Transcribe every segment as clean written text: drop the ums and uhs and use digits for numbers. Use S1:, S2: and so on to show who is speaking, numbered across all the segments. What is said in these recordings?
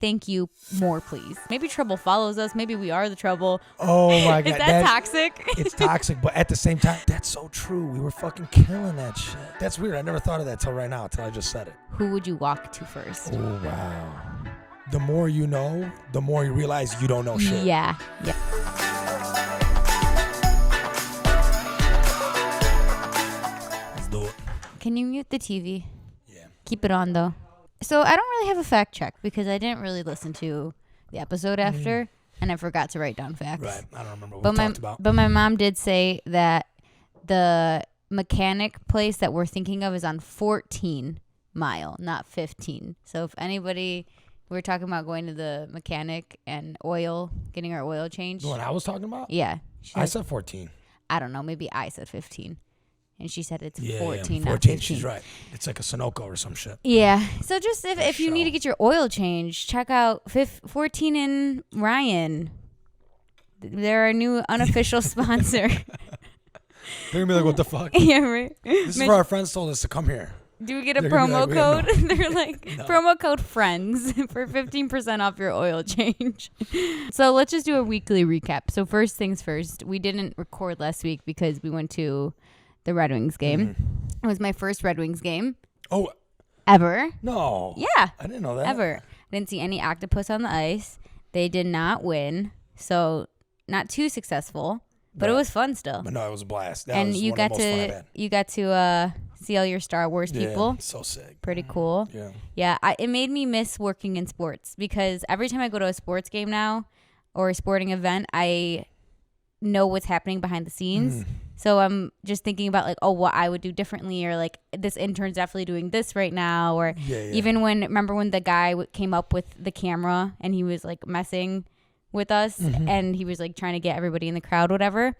S1: thank you more, please. Maybe trouble follows us. Maybe we are the trouble.
S2: Oh my God.
S1: Is that toxic?
S2: It's toxic, but at the same time, that's so true. We were fucking killing that shit. That's weird. I never thought of that till right now, till I just said it.
S1: Who would you walk to first?
S2: Oh, wow. The more you know, the more you realize you don't know shit.
S1: Yeah.
S2: Let's do it.
S1: Can you mute the TV?
S2: Yeah.
S1: Keep it on, though. So I don't really have a fact check because I didn't really listen to the episode after, and I forgot to write down facts.
S2: Right. I don't remember what we talked about.
S1: But my mom did say that the mechanic place that we're thinking of is on 14 Mile, not 15. So if anybody... We're talking about going to the mechanic and getting our oil changed.
S2: The one I was talking about?
S1: Yeah.
S2: I said 14.
S1: I don't know. Maybe I said 15. And she said it's 14,
S2: Yeah, 14.
S1: not 15.
S2: She's right. It's like a Sunoco or some shit.
S1: Yeah. So just if you need to get your oil changed, check out 14 and Ryan. They're our new unofficial sponsor.
S2: They're going to be like, what the fuck?
S1: Yeah, right.
S2: This is where our friends told us to come here.
S1: Do we get a
S2: They're
S1: promo
S2: like,
S1: code?
S2: no.
S1: They're like,
S2: No.
S1: promo code FRIENDS for 15% off your oil change. So let's just do a weekly recap. So first things first, we didn't record last week because we went to the Red Wings game. It was my first Red Wings game.
S2: Oh.
S1: Ever.
S2: No.
S1: Yeah.
S2: I didn't know that.
S1: Ever. I didn't see any octopus on the ice. They did not win. So not too successful, but it was fun still.
S2: But no, it was a blast. That
S1: And
S2: was
S1: you
S2: one
S1: got
S2: of the most fun I've had.
S1: you got to see all your Star Wars people.
S2: Yeah, so sick.
S1: Pretty cool.
S2: Yeah.
S1: Yeah, it made me miss working in sports because every time I go to a sports game now or a sporting event, I know what's happening behind the scenes. So I'm just thinking about like, oh, what I would do differently, or like this intern's definitely doing this right now, or even remember when the guy came up with the camera and he was like messing with us and he was like trying to get everybody in the crowd, whatever.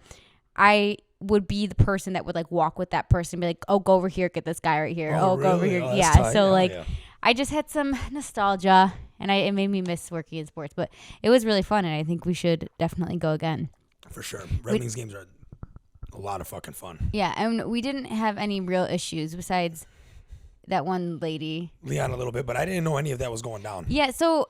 S1: I would be the person that would like walk with that person and be like, oh, go over here, get this guy right here. Oh, go over here. Yeah.
S2: Tight.
S1: So
S2: Yeah,
S1: like I just had some nostalgia and it made me miss working in sports, but it was really fun and I think we should definitely go again.
S2: For sure. Red Wings games are a lot of fucking fun.
S1: Yeah. And we didn't have any real issues besides that one lady.
S2: Leon a little bit, but I didn't know any of that was going down.
S1: Yeah. So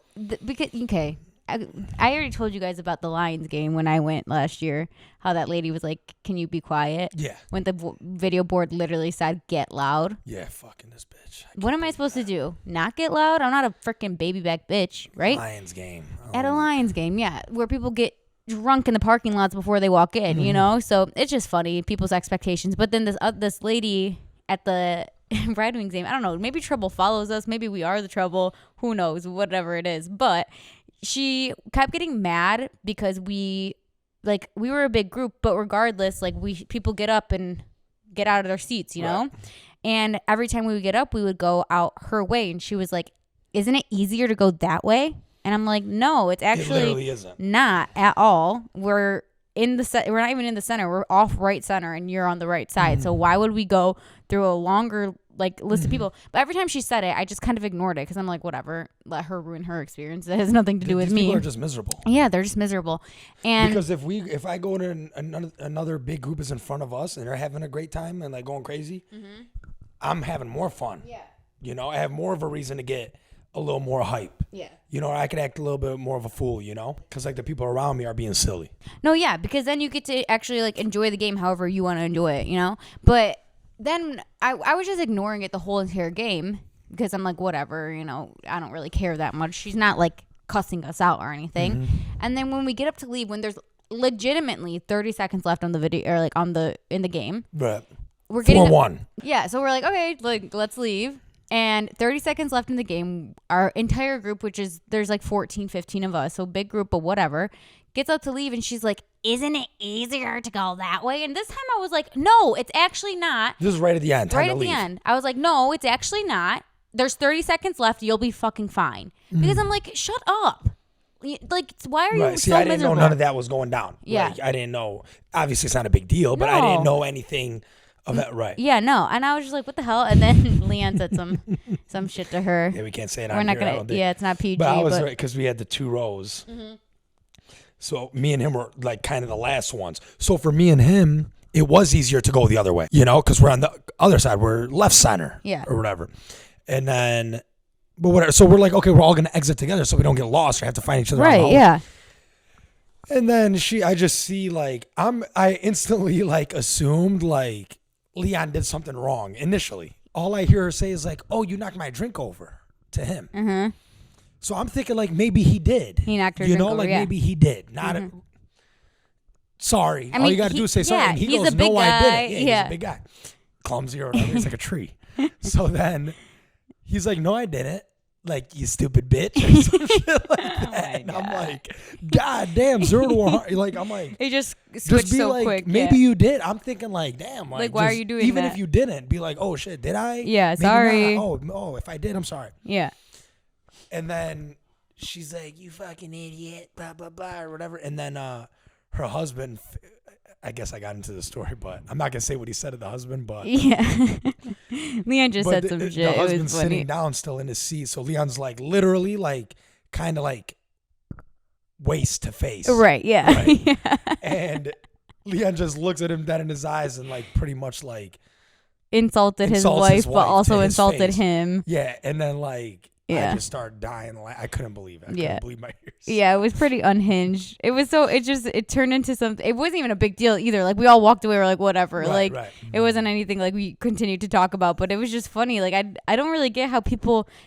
S1: I already told you guys about the Lions game when I went last year, how that lady was like, can you be quiet?
S2: Yeah.
S1: When the video board literally said, get loud.
S2: Yeah, fucking this bitch.
S1: What am I supposed to do? Not get loud? I'm not a freaking baby back bitch, right?
S2: Lions game.
S1: At a Lions game, yeah, where people get drunk in the parking lots before they walk in, you know? So it's just funny, people's expectations. But then this lady at the Red Wings game, I don't know, maybe trouble follows us. Maybe we are the trouble. Who knows? Whatever it is. But she kept getting mad because we were a big group, but regardless, like people get up and get out of their seats, you know? And every time we would get up, we would go out her way. And she was like, isn't it easier to go that way? And I'm like, no, it's actually not at all. We're in the we're not even in the center. We're off right center and you're on the right side. So why would we go through a longer list of people? But every time she said it, I just kind of ignored it because I'm like, whatever, let her ruin her experience. It has nothing to do with me.
S2: People are just miserable.
S1: Yeah, they're just miserable. And
S2: because if I go to another big group is in front of us and they're having a great time and like going crazy, I'm having more fun. Yeah. You know, I have more of a reason to get a little more hype. Yeah. You know, I could act a little bit more of a fool, you know, because like the people around me are being silly.
S1: No, yeah, because then you get to actually like enjoy the game however you want to enjoy it, you know. But then I was just ignoring it the whole entire game because I'm like, whatever, you know, I don't really care that much. She's not like cussing us out or anything. And then when we get up to leave, when there's legitimately 30 seconds left on the video or like in the game,
S2: right?
S1: We're getting
S2: 4-1.
S1: Yeah, so we're like, okay, like let's leave. And 30 seconds left in the game, our entire group, which is, there's like 14, 15 of us, so big group, but whatever, gets up to leave and she's like, isn't it easier to go that way? And this time I was like, no, it's actually not.
S2: This is right at the end.
S1: Right at the end. I was like, no, it's actually not. There's 30 seconds left. You'll be fucking fine. Because I'm like, shut up. Like, why are you so
S2: I didn't
S1: miserable?
S2: know none of that was going down.
S1: Yeah.
S2: Like, I didn't know. Obviously, it's not a big deal, but I didn't know anything of that, right?
S1: Yeah, no. And I was just like, what the hell? And then Leon said some shit to her.
S2: Yeah, we can't say it
S1: We're
S2: on
S1: not
S2: here,
S1: gonna. Yeah, it's not PG.
S2: But I was right because we had the 2 rows. So me and him were like kind of the last ones. So for me and him, it was easier to go the other way, you know, because we're on the other side. We're left center, or whatever. And then But whatever. So we're like, okay, we're all gonna exit together so we don't get lost or have to find each other.
S1: Right. Yeah.
S2: And then I just see like I instantly like assumed like Leon did something wrong initially. All I hear her say is like, "Oh, you knocked my drink over," to him.
S1: Mm-hmm.
S2: So I'm thinking like maybe he did.
S1: He knocked her drink over,
S2: like
S1: yeah.
S2: maybe he did. Not sorry.
S1: I mean,
S2: all you got to do is say sorry.
S1: Yeah,
S2: And he
S1: he's
S2: goes,
S1: a big
S2: "No,
S1: guy.
S2: I didn't." Yeah,
S1: Yeah.
S2: he's a big guy, clumsy or whatever. He's like a tree. So then he's like, "No, I didn't." Like, you stupid bitch, or some shit like that. And I'm like, God damn, 0 to 100. Like, I'm like,
S1: It just switched
S2: be
S1: so
S2: like,
S1: quick.
S2: maybe
S1: yeah.
S2: you did. I'm thinking like, damn,
S1: Like, why are you doing
S2: even
S1: that?
S2: if you didn't, be like, oh shit, did I?
S1: Yeah,
S2: Maybe
S1: sorry.
S2: not. Oh, if I did, I'm sorry.
S1: Yeah.
S2: And then she's like, you fucking idiot, blah blah blah, or whatever. And then her husband, I guess I got into the story, but I'm not gonna say what he said to the husband, but
S1: Yeah. Leon just said some shit.
S2: The
S1: It
S2: husband's
S1: was funny.
S2: sitting down still in his seat, so Leon's like literally like kind of like waist to face,
S1: Right. Yeah.
S2: Right.
S1: Yeah.
S2: And Leon just looks at him dead in his eyes and like pretty much like
S1: Insulted his
S2: Insults
S1: wife,
S2: his
S1: but
S2: wife
S1: also
S2: to his
S1: insulted
S2: face.
S1: him.
S2: yeah, and then like
S1: Yeah.
S2: I just started dying. I couldn't believe it. I
S1: Yeah.
S2: couldn't believe my ears.
S1: Yeah, it was pretty unhinged. It was it turned into something. It wasn't even a big deal either. Like, we all walked away. We're like, whatever.
S2: Right,
S1: like,
S2: right.
S1: it wasn't anything like we continued to talk about, but it was just funny. Like, I don't really get how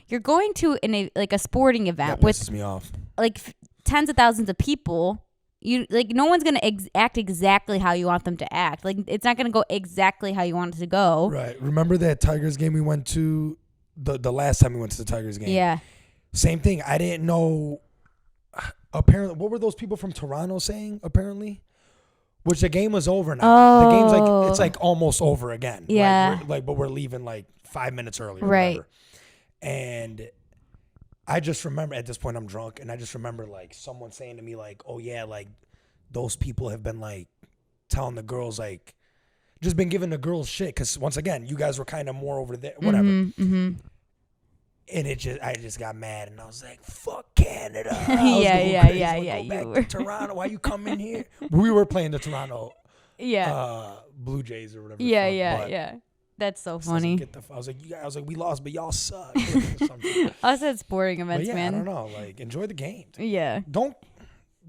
S1: you're going to a sporting event
S2: That
S1: with
S2: pisses me off.
S1: like tens of thousands of people. You like, no one's gonna act exactly how you want them to act. Like, it's not gonna go exactly how you want it to go.
S2: Right. Remember that Tigers game we went to the last time we went to the Tigers game?
S1: Yeah.
S2: Same thing. I didn't know. Apparently, what were those people from Toronto saying? Apparently, which the game was over now. The game's like it's like almost over again.
S1: Yeah.
S2: But we're leaving like 5 minutes early. Or
S1: Right.
S2: Whatever. And I just remember at this point I'm drunk, and I just remember like someone saying to me like, "Oh yeah, like those people have been like telling the girls like just been giving the girls shit because once again you guys were kind of more over there, whatever."
S1: Mm-hmm.
S2: And I just got mad, and I was like, "Fuck Canada!"
S1: Yeah.
S2: Go back to Toronto. Why you coming here? We were playing the Toronto, Blue Jays or whatever.
S1: Yeah. That's so funny.
S2: I was like, we lost, but y'all suck.
S1: I said sporting events,
S2: yeah,
S1: man.
S2: I don't know. Like, enjoy the game.
S1: Yeah.
S2: Don't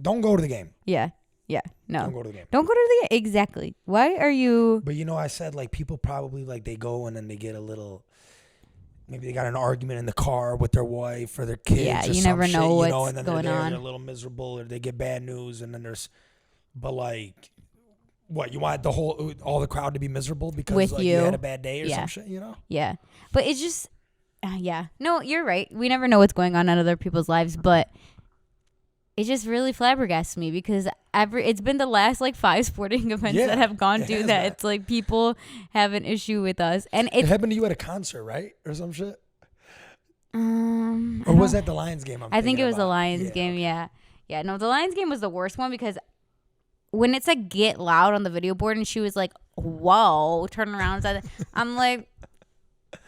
S2: go to the game.
S1: Yeah. No.
S2: Don't go to the game.
S1: Don't go to the game. Exactly. Why are you?
S2: But I said like people probably like they go and then they get a little. Maybe they got an argument in the car with their wife or their kids.
S1: Yeah,
S2: or
S1: you
S2: some
S1: never
S2: shit,
S1: know what's
S2: and then
S1: going on.
S2: They're a little miserable, or they get bad news, and then but like, what you want all the crowd to be miserable because
S1: With
S2: like,
S1: you.
S2: had a bad day or
S1: Yeah.
S2: some shit,
S1: Yeah, but it's just, yeah. No, you're right. We never know what's going on in other people's lives, but it just really flabbergasts me because it's been the last like 5 sporting events that have gone through that. It's like people have an issue with us, and
S2: it happened to you at a concert, right, or some shit. Or was that the Lions game?
S1: I think it was the Lions game. Yeah. No, the Lions game was the worst one because when it said "get loud" on the video board, and she was like, "Whoa," turn around, I'm like,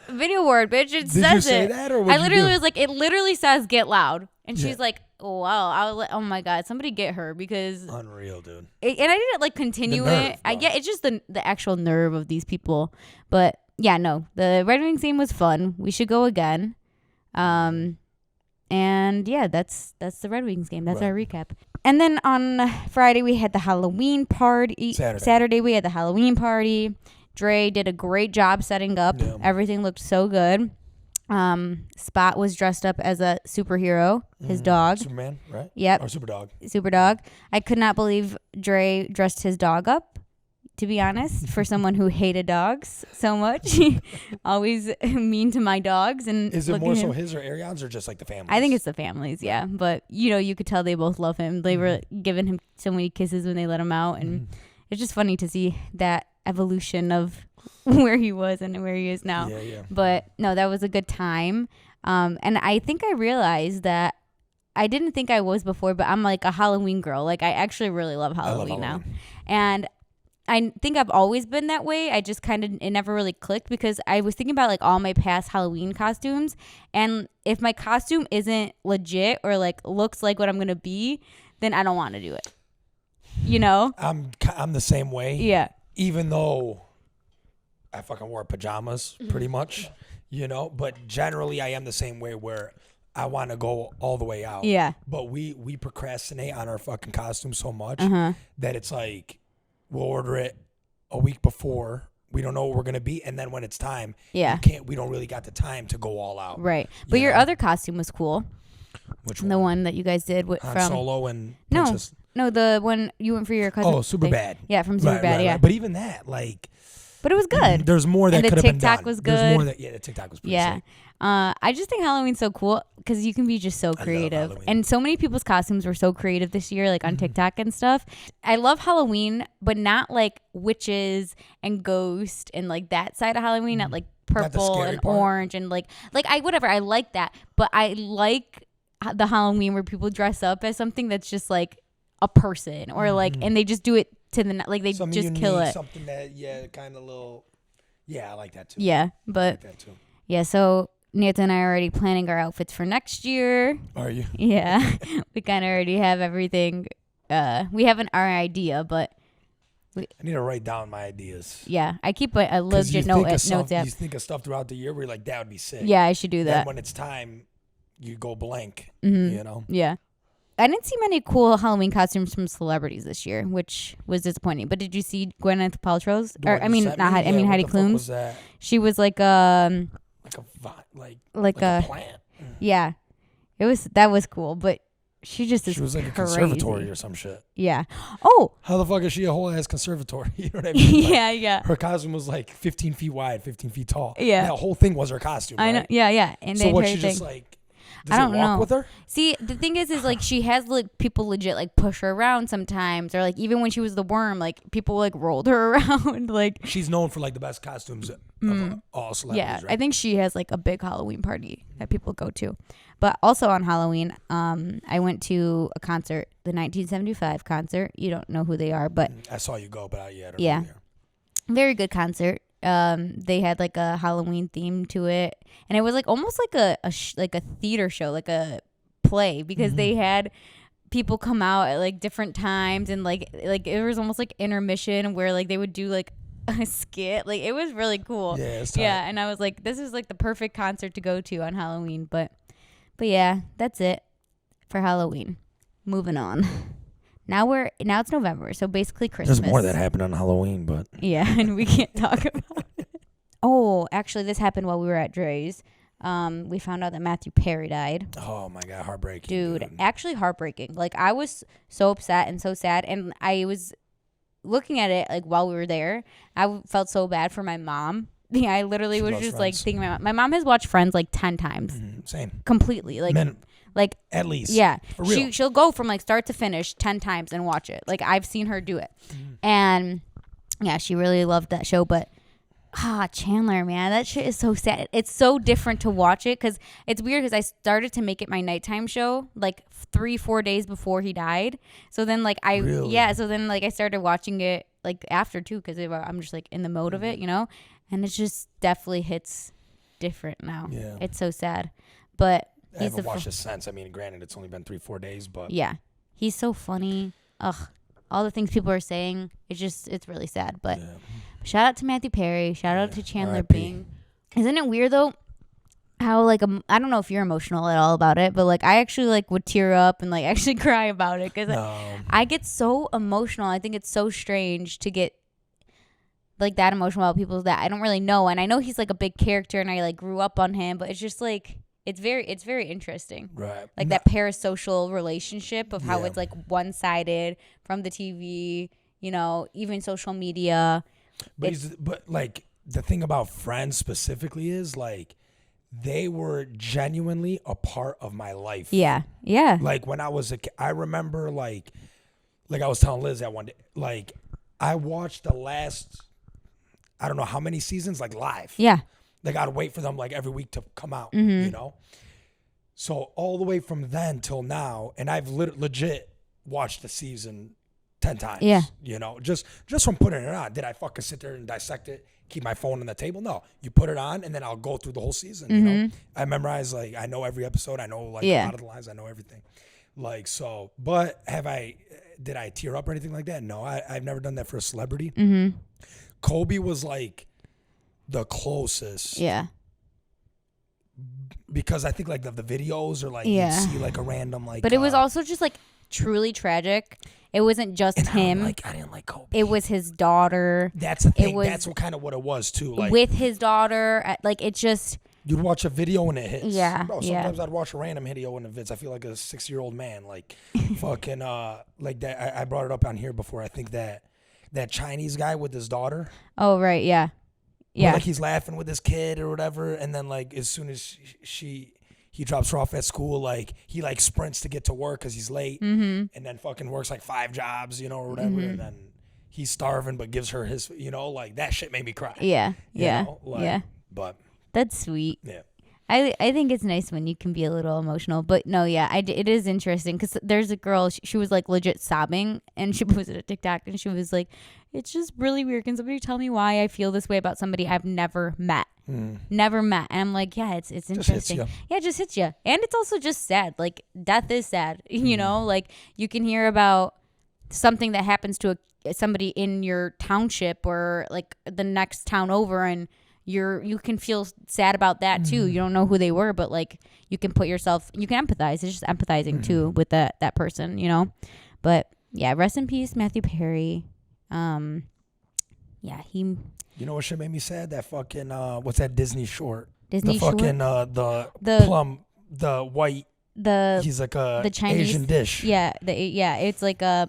S1: "Video board, bitch!" It
S2: Did
S1: says
S2: you say
S1: it.
S2: that, or
S1: I literally was like, "It literally says get loud," and she's
S2: Yeah.
S1: like, "Oh wow!" I was like, "Oh my god, somebody get her," because
S2: unreal, dude.
S1: and I didn't like continue
S2: The nerve,
S1: it.
S2: bro.
S1: It's just the actual nerve of these people. But yeah, no, the Red Wings game was fun. We should go again. And yeah, that's the Red Wings game. That's our recap. And then on Friday we had the Halloween party. Saturday we had the Halloween party. Dre did a great job setting up.
S2: Yeah.
S1: Everything looked so good. Spot was dressed up as a superhero, his dog.
S2: Superman, right?
S1: Yep.
S2: Or Superdog.
S1: Superdog. I could not believe Dre dressed his dog up, to be honest, for someone who hated dogs so much. Always mean to my dogs. And
S2: is it more so his or Ariane's or just like the family?
S1: I think it's the families, yeah. But, you could tell they both love him. They were giving him so many kisses when they let him out. And it's just funny to see that evolution of where he was and where he is now.
S2: Yeah.
S1: But, no, that was a good time. And I think I realized that I didn't think I was before, but I'm like a Halloween girl. Like, I actually really love Halloween now. And I think I've always been that way. I just it never really clicked because I was thinking about like all my past Halloween costumes. And if my costume isn't legit or like looks like what I'm going to be, then I don't want to do it.
S2: I'm the same way.
S1: Yeah.
S2: Even though I fucking wore pajamas pretty much. You know, but generally I am the same way where I want to go all the way out.
S1: Yeah.
S2: But we procrastinate on our fucking costumes so much that it's like we'll order it a week before. We don't know what we're gonna be, and then when it's time, we don't really got the time to go all out.
S1: Right. But your other costume was cool.
S2: Which one?
S1: The one that you guys did from
S2: Solo and Princess.
S1: No, the one you went for your cousin.
S2: Oh, Superbad.
S1: Yeah, from Superbad.
S2: Right.
S1: Yeah.
S2: But even that, like.
S1: But it was good.
S2: There's more that could have been done.
S1: The TikTok was good.
S2: There's more that, the TikTok was pretty sick.
S1: I just think Halloween's so cool because you can be just so creative. And so many people's costumes were so creative this year, like on TikTok and stuff. I love Halloween, but not like witches and ghosts and like that side of Halloween, not like purple and orange and like I like that. But I like the Halloween where people dress up as something that's just like a person or like, and they just do it to the, like they something just kill it.
S2: Something that, kind of little, I like that too.
S1: Yeah, but so Nita and I are already planning our outfits for next year.
S2: Are you?
S1: Yeah, we kind of already have everything. We have our idea, but
S2: I need to write down my ideas.
S1: Yeah, I keep a legit notes app.
S2: You think of stuff throughout the year where you're like, that would be sick.
S1: Yeah, I should do that.
S2: Then when it's time, you go blank. You know?
S1: Yeah. I didn't see many cool Halloween costumes from celebrities this year, which was disappointing. But did you see Gwyneth Paltrow's? Heidi Klum's.
S2: Was that?
S1: She was like
S2: a plant.
S1: Yeah, that was cool, but she was like
S2: a conservatory or some shit.
S1: Yeah. Oh.
S2: How the fuck is she a whole ass conservatory? You know what I mean?
S1: Like, yeah.
S2: Her costume was like 15 feet wide, 15 feet tall.
S1: Yeah.
S2: That whole thing was her costume. Right?
S1: I know. Yeah. And
S2: so what? She just like. Does
S1: I don't
S2: it walk
S1: know.
S2: With her?
S1: See, the thing is like she has like people legit like push her around sometimes, or like even when she was the worm, like people like rolled her around. Like
S2: she's known for like the best costumes of all celebrities.
S1: Yeah,
S2: right?
S1: I think she has like a big Halloween party that people go to. But also on Halloween, I went to a concert, the 1975 concert. You don't know who they are, but
S2: I saw you go, but I don't
S1: know
S2: who they are.
S1: Very good concert. They had like a Halloween theme to it, and it was like almost like a theater show, like a play, because they had people come out at like different times, and like it was almost like intermission where like they would do like a skit. Like it was really cool. Yeah, and I was like, this is like the perfect concert to go to on Halloween. But yeah, that's it for Halloween. Moving on. Now it's November, so basically Christmas.
S2: There's more that happened on Halloween, but
S1: yeah, and we can't talk about it. Oh, actually, this happened while we were at Dre's. We found out that Matthew Perry died.
S2: Oh my god, heartbreaking,
S1: dude. Actually heartbreaking. Like I was so upset and so sad, and I was looking at it like while we were there. I felt so bad for my mom. Yeah, I literally was just Friends. Like thinking my mom has watched Friends like 10 times.
S2: Same.
S1: Completely, like. Like
S2: at least,
S1: yeah,
S2: for real.
S1: She'll go from like start to finish 10 times and watch it. Like I've seen her do it, and yeah, she really loved that show. But Chandler, man, that shit is so sad. It's so different to watch it because it's weird because I started to make it my nighttime show like 3-4 days before he died. So then like so then like I started watching it like after too because I'm just like in the mode of it, you know, and it just definitely hits different now.
S2: Yeah, it's
S1: so sad, but.
S2: I haven't watched it since. I mean, granted, it's only been 3-4 days, but
S1: yeah, he's so funny. Ugh, all the things people are saying, it's really sad. But shout out to Matthew Perry. Shout out to Chandler Bing. Isn't it weird though? How like I don't know if you're emotional at all about it, but like I actually like would tear up and like actually cry about it because I get so emotional. I think it's so strange to get like that emotional about people that I don't really know, and I know he's like a big character, and I like grew up on him, but it's just like. It's very interesting.
S2: Right.
S1: Like that parasocial relationship of how it's like one-sided from the TV, you know, even social media.
S2: But like the thing about Friends specifically is like they were genuinely a part of my life.
S1: Yeah. Yeah.
S2: Like when I was a kid, I remember like I was telling Liz that one day, like I watched the last, I don't know how many seasons, like live.
S1: Yeah.
S2: Like I'd wait for them like every week to come out, you know? So all the way from then till now, and I've legit watched the season 10 times.
S1: Yeah.
S2: You know, just from putting it on. Did I fucking sit there and dissect it, keep my phone on the table? No. You put it on and then I'll go through the whole season, you know? I memorize, like, I know every episode. I know like a lot of the lines. I know everything. Like, so, but did I tear up or anything like that? No, I've never done that for a celebrity. Kobe was like, the closest because I think like the videos are like
S1: Yeah.
S2: you see like a random like.
S1: But it was also just like truly tragic. It wasn't just him.
S2: I didn't like Kobe.
S1: It was his daughter.
S2: That's the thing. That's what kind of what it was too. Like
S1: with his daughter, like it just.
S2: You'd watch a video and it hits.
S1: Yeah.
S2: Bro, sometimes I'd watch a random video and it hits. I feel like a 6-year-old man. Like fucking like that. I brought it up on here before. I think that Chinese guy with his daughter.
S1: Oh right, yeah. Yeah.
S2: Where, like he's laughing with his kid or whatever, and then like as soon as he drops her off at school, like he like sprints to get to work because he's late, and then fucking works like 5 jobs, or whatever, and then he's starving but gives her his, like that shit made me cry.
S1: Yeah, yeah,
S2: yeah. But
S1: that's sweet.
S2: Yeah.
S1: I think it's nice when you can be a little emotional, but no, yeah, it is interesting because there's a girl, she was like legit sobbing, and she posted a TikTok, and she was like, it's just really weird. Can somebody tell me why I feel this way about somebody I've never met? Never met. And I'm like, yeah, it's interesting. Yeah, it just hits you. And it's also just sad. Like death is sad, like you can hear about something that happens to somebody in your township or like the next town over, and you can feel sad about that too. You don't know who they were, but like you can put yourself, you can empathize. It's just empathizing too with that person, But yeah, rest in peace, Matthew Perry. Yeah, he.
S2: You know what shit made me sad? That fucking what's that Disney short?
S1: Disney
S2: the fucking
S1: short?
S2: the plum, the white. He's like the Chinese Asian dish.
S1: Yeah, it's like a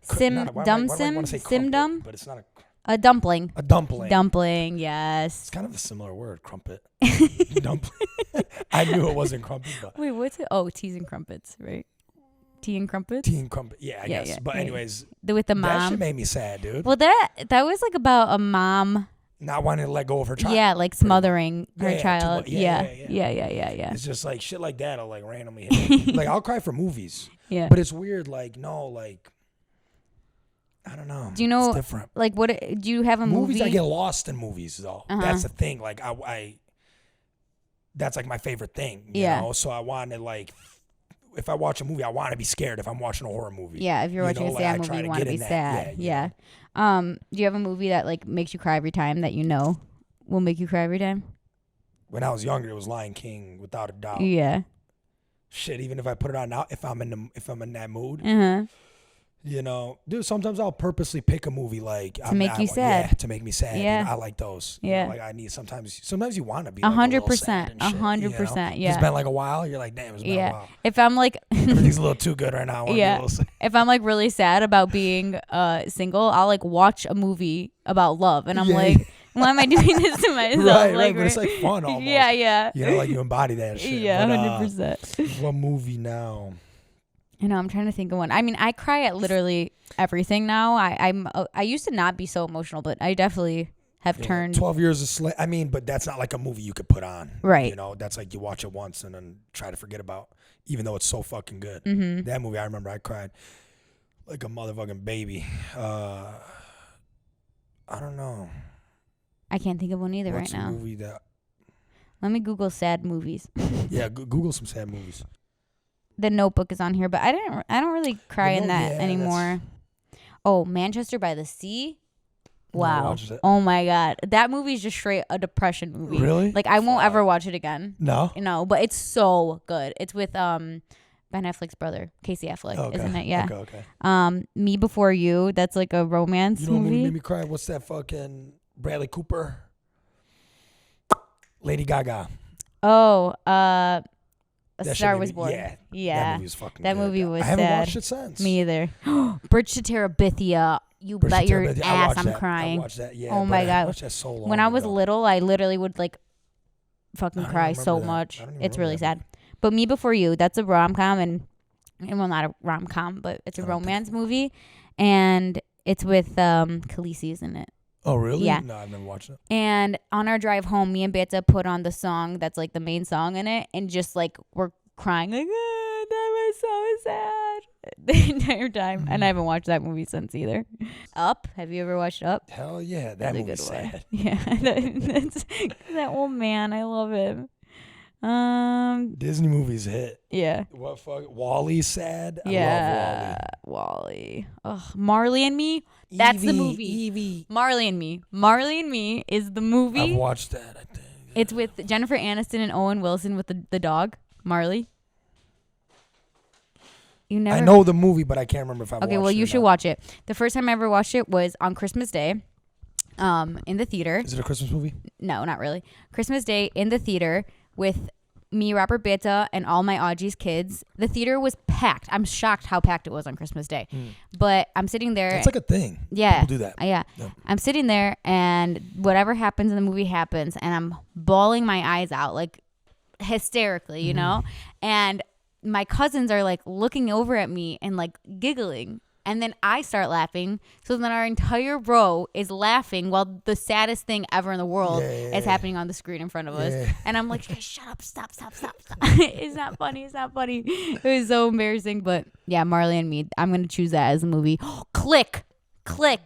S1: simdum,
S2: but it's not
S1: a dumpling.
S2: A dumpling.
S1: Dumpling, yes.
S2: It's kind of a similar word, crumpet. Dumpling. I knew it wasn't crumpet, but
S1: wait, what's it? Oh, teas and crumpets, right? Tea and crumpets.
S2: Tea and crumpet. Yeah, I guess. Yeah, but anyways,
S1: with the mom.
S2: That shit made me sad, dude.
S1: Well, that was like about a mom
S2: not wanting to let go of her child.
S1: Yeah, like smothering her child. Yeah.
S2: It's just like shit like that. I'll like randomly hit me. Like I'll cry for movies.
S1: Yeah.
S2: But it's weird. Like no, like I don't know.
S1: Do you know?
S2: It's different.
S1: Like what? Do you have a movie?
S2: Movies, I get lost in movies though. That's the thing. Like I that's like my favorite thing. You know? So I want to like. If I watch a movie, I want to be scared if I'm watching a horror movie.
S1: Yeah, if you're watching a sad movie, you want to be sad. Yeah. Do you have a movie that like makes you cry every time that will make you cry every time?
S2: When I was younger, it was Lion King, without a doubt.
S1: Yeah.
S2: Shit, even if I put it on now, if I'm in that mood, dude. Sometimes I'll purposely pick a movie like
S1: to make you sad.
S2: Yeah, to make me sad.
S1: Yeah,
S2: I like those.
S1: Yeah,
S2: like I need sometimes you want to be
S1: 100%, 100%. Yeah,
S2: it's been like a while. You're like, damn, it's been a while.
S1: If I'm like
S2: everything's a little too good right now.
S1: If I'm like really sad about being single, I'll like watch a movie about love, and I'm like, why am I doing this to myself?
S2: Right, but it's like fun almost.
S1: Yeah.
S2: Like you embody that shit.
S1: Yeah, 100%.
S2: What movie now?
S1: I know, I'm trying to think of one. I mean, I cry at literally everything now. I used to not be so emotional, but I definitely have turned.
S2: 12 Years a Slave. I mean, but that's not like a movie you could put on.
S1: Right.
S2: That's like you watch it once and then try to forget about, even though it's so fucking good.
S1: Mm-hmm.
S2: That movie, I remember I cried like a motherfucking baby. I don't know.
S1: I can't think of one either right now.
S2: What's a movie that...
S1: Let me Google sad movies.
S2: Yeah, Google some sad movies.
S1: The Notebook is on here, but I don't really cry in that anymore. Oh, Manchester by the Sea. Wow. Oh my God. That movie is just straight a depression movie.
S2: Really?
S1: Like I won't ever watch it again.
S2: No,
S1: but it's so good. It's with Ben Affleck's brother, Casey Affleck, isn't it? Yeah.
S2: Okay.
S1: Me Before You. That's like a romance movie.
S2: What made me cry? What's that fucking Bradley Cooper? Lady Gaga.
S1: Oh, A Star Was Born. Yeah.
S2: That movie was fucking
S1: That
S2: good.
S1: movie was sad.
S2: I haven't watched it since.
S1: Me either. Bridge to Terabithia. You bet your ass I'm crying.
S2: I watched that, yeah.
S1: Oh my God.
S2: I watched that so long
S1: when I was
S2: ago.
S1: little, I literally would like fucking cry so much. It's really sad. But Me Before You, that's a rom-com and well, not a rom-com, but it's a romance movie. And it's with Khaleesi's in it.
S2: Oh, really?
S1: Yeah.
S2: No, I've never watched it.
S1: And on our drive home, me and Beta put on the song that's like the main song in it, and just like we're crying like, that was so sad the entire time. And I haven't watched that movie since either. Up? Have you ever watched Up?
S2: Hell yeah, that movie's sad.
S1: One. Yeah, that's that old man. I love him.
S2: Disney movies hit.
S1: Yeah.
S2: What fuck? Wall-E's sad. I love
S1: Wall-E. Ugh, Marley and Me. That's the movie.
S2: Evie.
S1: Marley and Me. Marley and Me is the movie.
S2: I've watched that. I think
S1: It's with Jennifer Aniston and Owen Wilson with the dog, Marley. You never.
S2: I know the movie, but I can't remember if I watched it.
S1: Okay, well, you should watch it. The first time I ever watched it was on Christmas Day, in the theater.
S2: Is it a Christmas movie?
S1: No, not really. Christmas Day in the theater with me, Robert Beta, and all my Audrey's kids. The theater was packed. I'm shocked how packed it was on Christmas Day. But I'm sitting there.
S2: It's like a thing.
S1: Yeah.
S2: People do that.
S1: Yeah.
S2: Yep.
S1: I'm sitting there, and whatever happens in the movie happens, and I'm bawling my eyes out, like hysterically, you know? And my cousins are like looking over at me and like giggling. And then I start laughing. So then our entire row is laughing while the saddest thing ever in the world is happening on the screen in front of us. And I'm like, guys, shut up. Stop. It's not funny. It was so embarrassing. But yeah, Marley and Me. I'm going to choose that as a movie. Click.
S2: I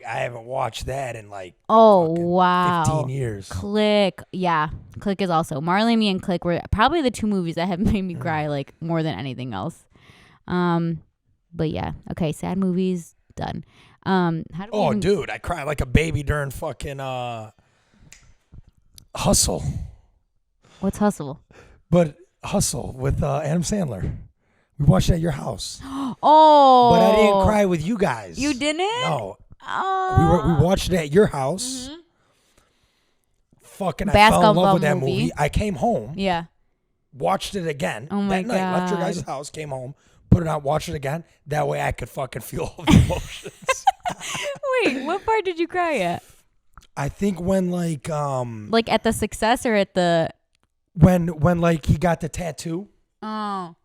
S2: haven't watched that in like
S1: wow
S2: 15 years.
S1: Click. Yeah. Click is also. Marley and Me and Click were probably the two movies that have made me cry like more than anything else. But yeah, okay, sad movies, done.
S2: Dude, I cried like a baby during fucking Hustle.
S1: What's Hustle?
S2: But Hustle with Adam Sandler. We watched it at your house.
S1: Oh.
S2: But I didn't cry with you guys.
S1: You didn't?
S2: No.
S1: Oh.
S2: We watched it at your house. Mm-hmm. Fucking, I
S1: Basketball
S2: fell in love with that movie. I came home.
S1: Yeah.
S2: Watched it again
S1: that
S2: night. Left your guys' house, came home. Put it on, watch it again. That way I could fucking feel all the emotions.
S1: Wait, what part did you cry at?
S2: I think when like
S1: at the success or at the
S2: when like he got the tattoo.
S1: Oh.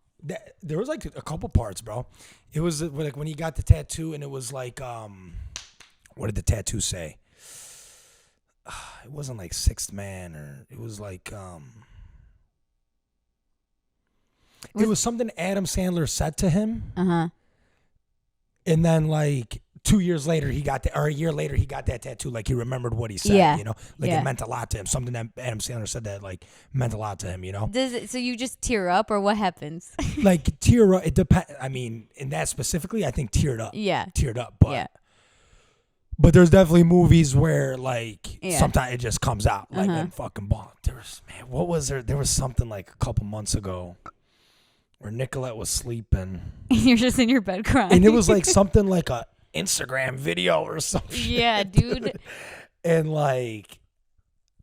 S2: There was like a couple parts, bro. It was like when he got the tattoo and it was like what did the tattoo say? It wasn't like Sixth Man or it was like it was something Adam Sandler said to him.
S1: Uh-huh.
S2: And then like 2 years later or a year later he got that tattoo, like he remembered what he said, you know? Like it meant a lot to him. Something that Adam Sandler said that like meant a lot to him, you know?
S1: So you just tear up or what happens?
S2: Like tear up, it depends. I mean, in that specifically, I think teared up.
S1: Yeah.
S2: Teared up, but there's definitely movies where like sometimes it just comes out like in fucking ball. What was there? There was something like a couple months ago where Nicolette was sleeping.
S1: You're just in your bed crying.
S2: And it was like something like a Instagram video or something.
S1: Yeah, dude.
S2: And like,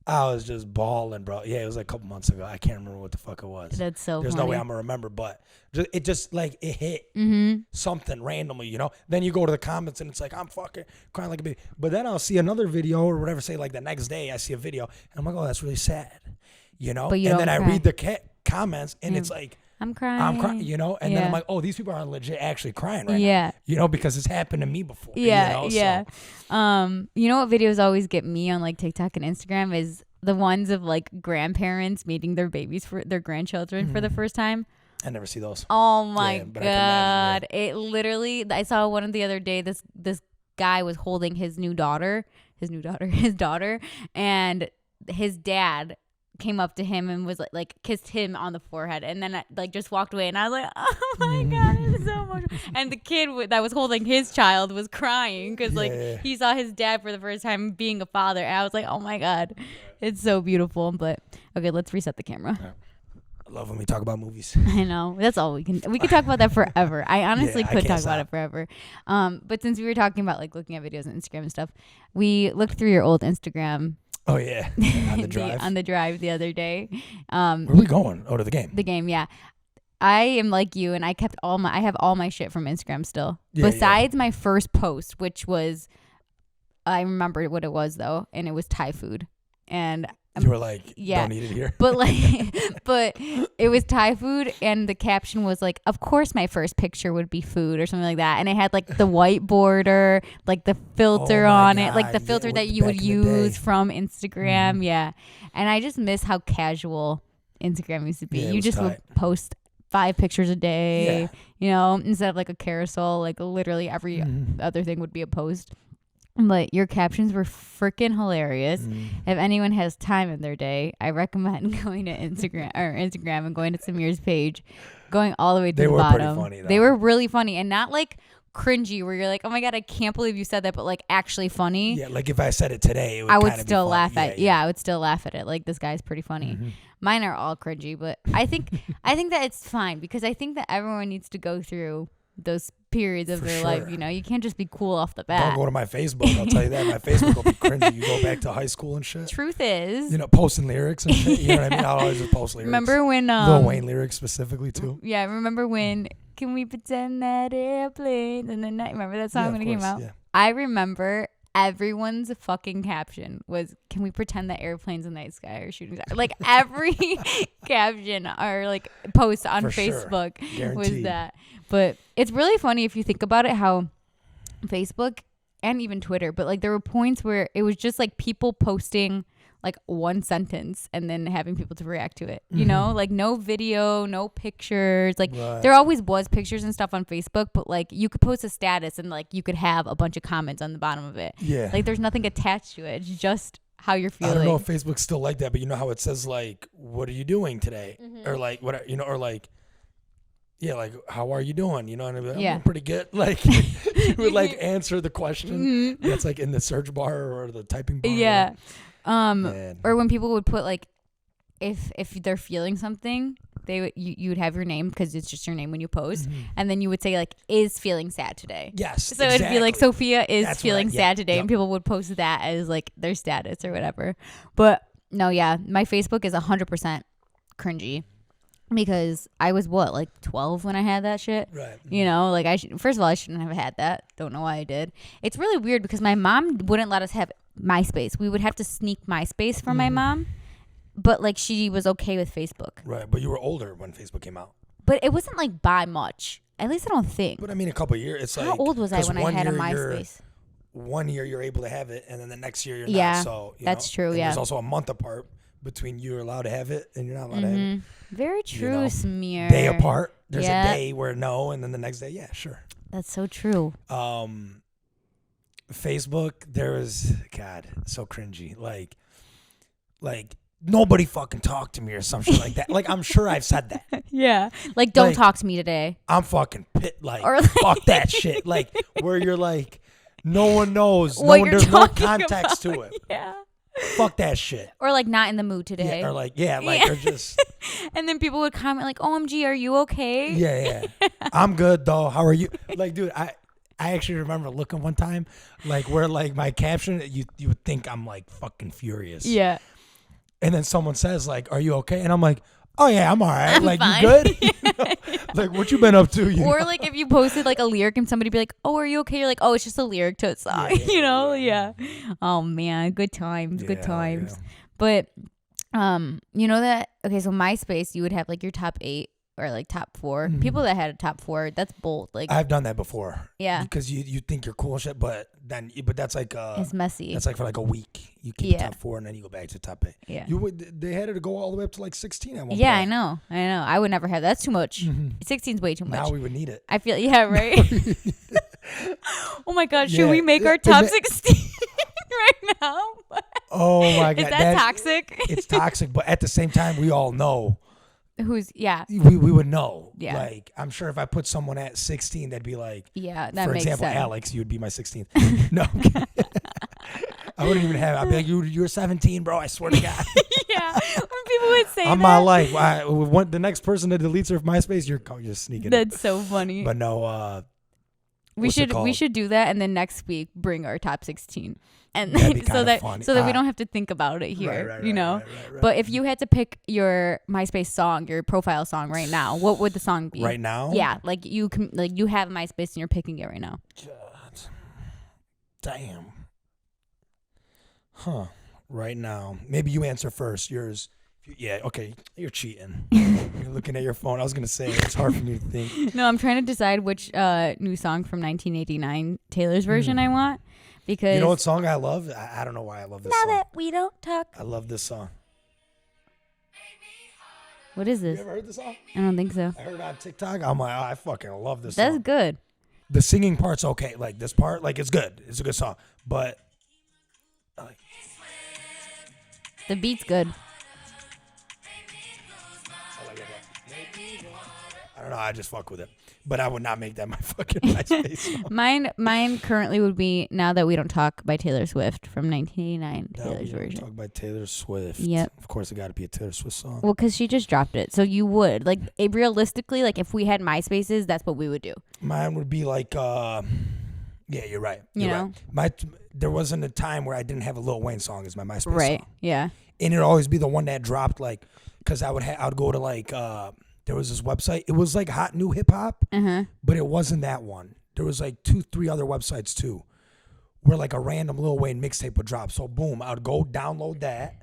S2: I was just bawling, bro. Yeah, it was like a couple months ago. I can't remember what the fuck it was.
S1: That's so
S2: There's
S1: funny.
S2: no way I'm going to remember, but it just like, it hit something randomly, you know? Then you go to the comments and it's like, I'm fucking crying like a baby. But then I'll see another video or whatever, say like the next day I see a video and I'm like, oh, that's really sad, you know?
S1: But you
S2: and
S1: don't
S2: then
S1: cry.
S2: I read the comments and it's like,
S1: I'm crying,
S2: you know, and then I'm like, oh, these people are legit actually crying right
S1: now,
S2: you know, because it's happened to me before.
S1: Yeah,
S2: you know,
S1: So. You know what videos always get me on like TikTok and Instagram is the ones of like grandparents meeting their babies for their grandchildren for the first time.
S2: I never see those.
S1: Oh my God! It literally, I saw one the other day. This guy was holding his daughter, and his dad came up to him and was like kissed him on the forehead, and then like just walked away, and I was like, oh my God, it's so emotional. And the kid that was holding his child was crying because like he saw his dad for the first time being a father, and I was like, oh my God, it's so beautiful. But okay, let's reset the camera.
S2: I love when we talk about movies.
S1: I know, that's all we could talk about that forever. I honestly could talk about it forever. But since we were talking about like looking at videos on Instagram and stuff, we looked through your old Instagram.
S2: Oh yeah, on the drive.
S1: On the drive the other day.
S2: Where are we going? Oh, to the game.
S1: The game, yeah. I am like you, and I have all my shit from Instagram still.
S2: Yeah,
S1: Besides my first post, which was, I remember what it was though, and it was Thai food, and
S2: you were like, don't eat it here.
S1: But it was Thai food, and the caption was like, of course my first picture would be food or something like that. And it had like the white border, like the filter on it, like the filter that you would use from Instagram. Yeah. And I just miss how casual Instagram used to be. You just would post 5 pictures a day, you know, instead of like a carousel, like literally every other thing would be a post. But your captions were freaking hilarious. If anyone has time in their day, I recommend going to Instagram and going to Samir's page, going all the way to the bottom.
S2: They were pretty funny, though.
S1: They were really funny, and not like cringy where you're like, oh my God, I can't believe you said that, but like actually funny.
S2: Yeah, like if I said it today,
S1: I would still laugh at. Yeah, I would still laugh at it. Like, this guy's pretty funny.
S2: Mm-hmm.
S1: Mine are all cringy, but I think that it's fine because I think that everyone needs to go through those periods of their life. You know, you can't just be cool off the bat.
S2: Don't go to my Facebook. I'll tell you that. My Facebook will be cringy. You go back to high school and shit.
S1: Truth is,
S2: you know, posting lyrics and shit. You know what I mean? I'll always just post lyrics.
S1: Remember when
S2: Lil Wayne lyrics specifically too?
S1: Yeah, remember when Can We Pretend That Airplane in the Night? Remember that song when it came out?
S2: Yeah.
S1: I remember everyone's fucking caption was, can we pretend that airplanes in the night sky are shooting stars? Like every caption or like post on
S2: For
S1: Facebook
S2: sure.
S1: was that. But it's really funny if you think about it, how Facebook and even Twitter, but like there were points where it was just like people posting like one sentence and then having people to react to it, you know, like no video, no pictures. Like there always was pictures and stuff on Facebook, but like you could post a status and like you could have a bunch of comments on the bottom of it.
S2: Yeah.
S1: Like there's nothing attached to it. It's just how you're feeling.
S2: I don't know if Facebook's still like that, but you know how it says like, what are you doing today? Or like, what, you know, or like, yeah, like, how are you doing? You know, and I'd be like, I'm pretty good. Like, you would like answer the question that's like in the search bar or the typing bar.
S1: Yeah. Or when people would put like, if they're feeling something, you would have your name because it's just your name when you post, and then you would say like, is feeling sad today.
S2: Yes.
S1: So it'd be like, Sophia is feeling sad today,
S2: Yep.
S1: and people would post that as like their status or whatever. But no, yeah, my Facebook is 100% cringy. Because I was like 12 when I had that shit.
S2: Right.
S1: You know, like first of all, I shouldn't have had that. Don't know why I did. It's really weird because my mom wouldn't let us have MySpace. We would have to sneak MySpace from my mom. But like she was okay with Facebook.
S2: Right. But you were older when Facebook came out.
S1: But it wasn't like by much. At least I don't think.
S2: But I mean, a couple of years. It's
S1: How
S2: like,
S1: old was I when I had a MySpace?
S2: 1 year you're able to have it, and then the next year you're
S1: Yeah,
S2: not. So
S1: that's true.
S2: And
S1: Yeah.
S2: there's also a month apart between you're allowed to have it and you're not allowed to have it.
S1: Very true,
S2: You know,
S1: Smear.
S2: day apart. There's
S1: Yeah.
S2: a day where no, and then the next day, yeah, sure.
S1: That's so true.
S2: Facebook, there was, God, so cringy. Like nobody fucking talked to me or some shit like that. Like, I'm sure I've said that.
S1: Yeah. Like, don't
S2: Like,
S1: talk to me today.
S2: I'm fucking like,
S1: Or like-
S2: fuck that shit. Like, where you're like, no one knows. There's no context to it.
S1: Yeah.
S2: Fuck that shit.
S1: Or like, not in the mood today.
S2: Yeah, or like, they're just.
S1: And then people would comment like, OMG, are you okay?
S2: Yeah. I'm good though. How are you? Like, dude, I actually remember looking one time, like where like my caption, you would think I'm like fucking furious.
S1: Yeah.
S2: And then someone says like, "Are you okay?" And I'm like, "Oh yeah, I'm all right."
S1: I'm
S2: like,
S1: fine.
S2: you good? You know? Like, what you been up to?
S1: Or like if you posted like a lyric and somebody be like, "Oh, are you okay?" You're like, "Oh, it's just a lyric to a song." You know? Yeah. Oh man, good times, good times.
S2: Yeah.
S1: But you know that, okay, so MySpace, you would have like your top 8 or like top 4. People that had a top 4, that's bold. Like,
S2: I've done that before.
S1: Yeah.
S2: Because you think you're cool and shit, but that's like
S1: it's messy.
S2: That's like for like a week. You keep top 4 and then you go back to top 8.
S1: Yeah.
S2: They had it to go all the way up to like 16 at one point.
S1: Yeah, I know. I would never have that. That's too much. 16's way too much.
S2: Now we would need it.
S1: I feel, yeah, right? Oh my God, should
S2: Yeah.
S1: we make our top 16 right now?
S2: Oh my God.
S1: Is that toxic?
S2: It's toxic, but at the same time, we all know. We would know.
S1: Yeah.
S2: Like, I'm sure if I put someone at 16, that'd be like,
S1: yeah, that
S2: for
S1: makes
S2: example,
S1: sense.
S2: Alex, you would be my 16th. No, I'm kidding. I wouldn't even have it. I'd be like, you're 17, bro. I swear to God.
S1: Yeah. When people would say
S2: on
S1: that.
S2: my life. The next person that deletes her MySpace, you're just sneaking.
S1: That's so funny.
S2: But no,
S1: we should do that, and then next week bring our top 16, and
S2: That'd be
S1: so that
S2: funny.
S1: we don't have to think about it here, you know.
S2: Right.
S1: But if you had to pick your MySpace song, your profile song right now, what would the song be?
S2: Right now?
S1: Yeah, like you have MySpace and you're picking it right now.
S2: God. Damn. Huh. Right now. Maybe you answer first. Yours. Yeah, okay. You're cheating. You're looking at your phone. I was going to say, it's hard for me to think.
S1: No, I'm trying to decide which new song from 1989 Taylor's version I want. Because
S2: you know what song I love? I don't know why I love this
S1: now
S2: song.
S1: that we don't talk.
S2: I love this song.
S1: What is this?
S2: You ever heard this song?
S1: I don't think so.
S2: I heard it on TikTok. I'm like, I fucking love this
S1: That's
S2: song.
S1: good.
S2: The singing part's okay. Like, this part, like, it's good. It's a good song. But, like,
S1: The beat's good.
S2: I don't know. I just fuck with it. But I would not make that my fucking MySpace song.
S1: Mine currently would be Now That We Don't Talk by Taylor Swift from 1989. Taylor's version.
S2: Talk by Taylor Swift.
S1: Yep.
S2: Of course, it got to be a Taylor Swift song.
S1: Well, because she just dropped it. So you would. Like, realistically, like, if we had MySpaces, that's what we would do.
S2: Mine would be like, yeah, you're right.
S1: You know?
S2: Right. There wasn't a time where I didn't have a Lil Wayne song as my MySpace song.
S1: Right, yeah.
S2: And it'd always be the one that dropped, like, because I would go to, like, there was this website. It was like hot new hip hop, but it wasn't that one. There was like 2-3 other websites too, where like a random Lil Wayne mixtape would drop. So boom, I would go download that,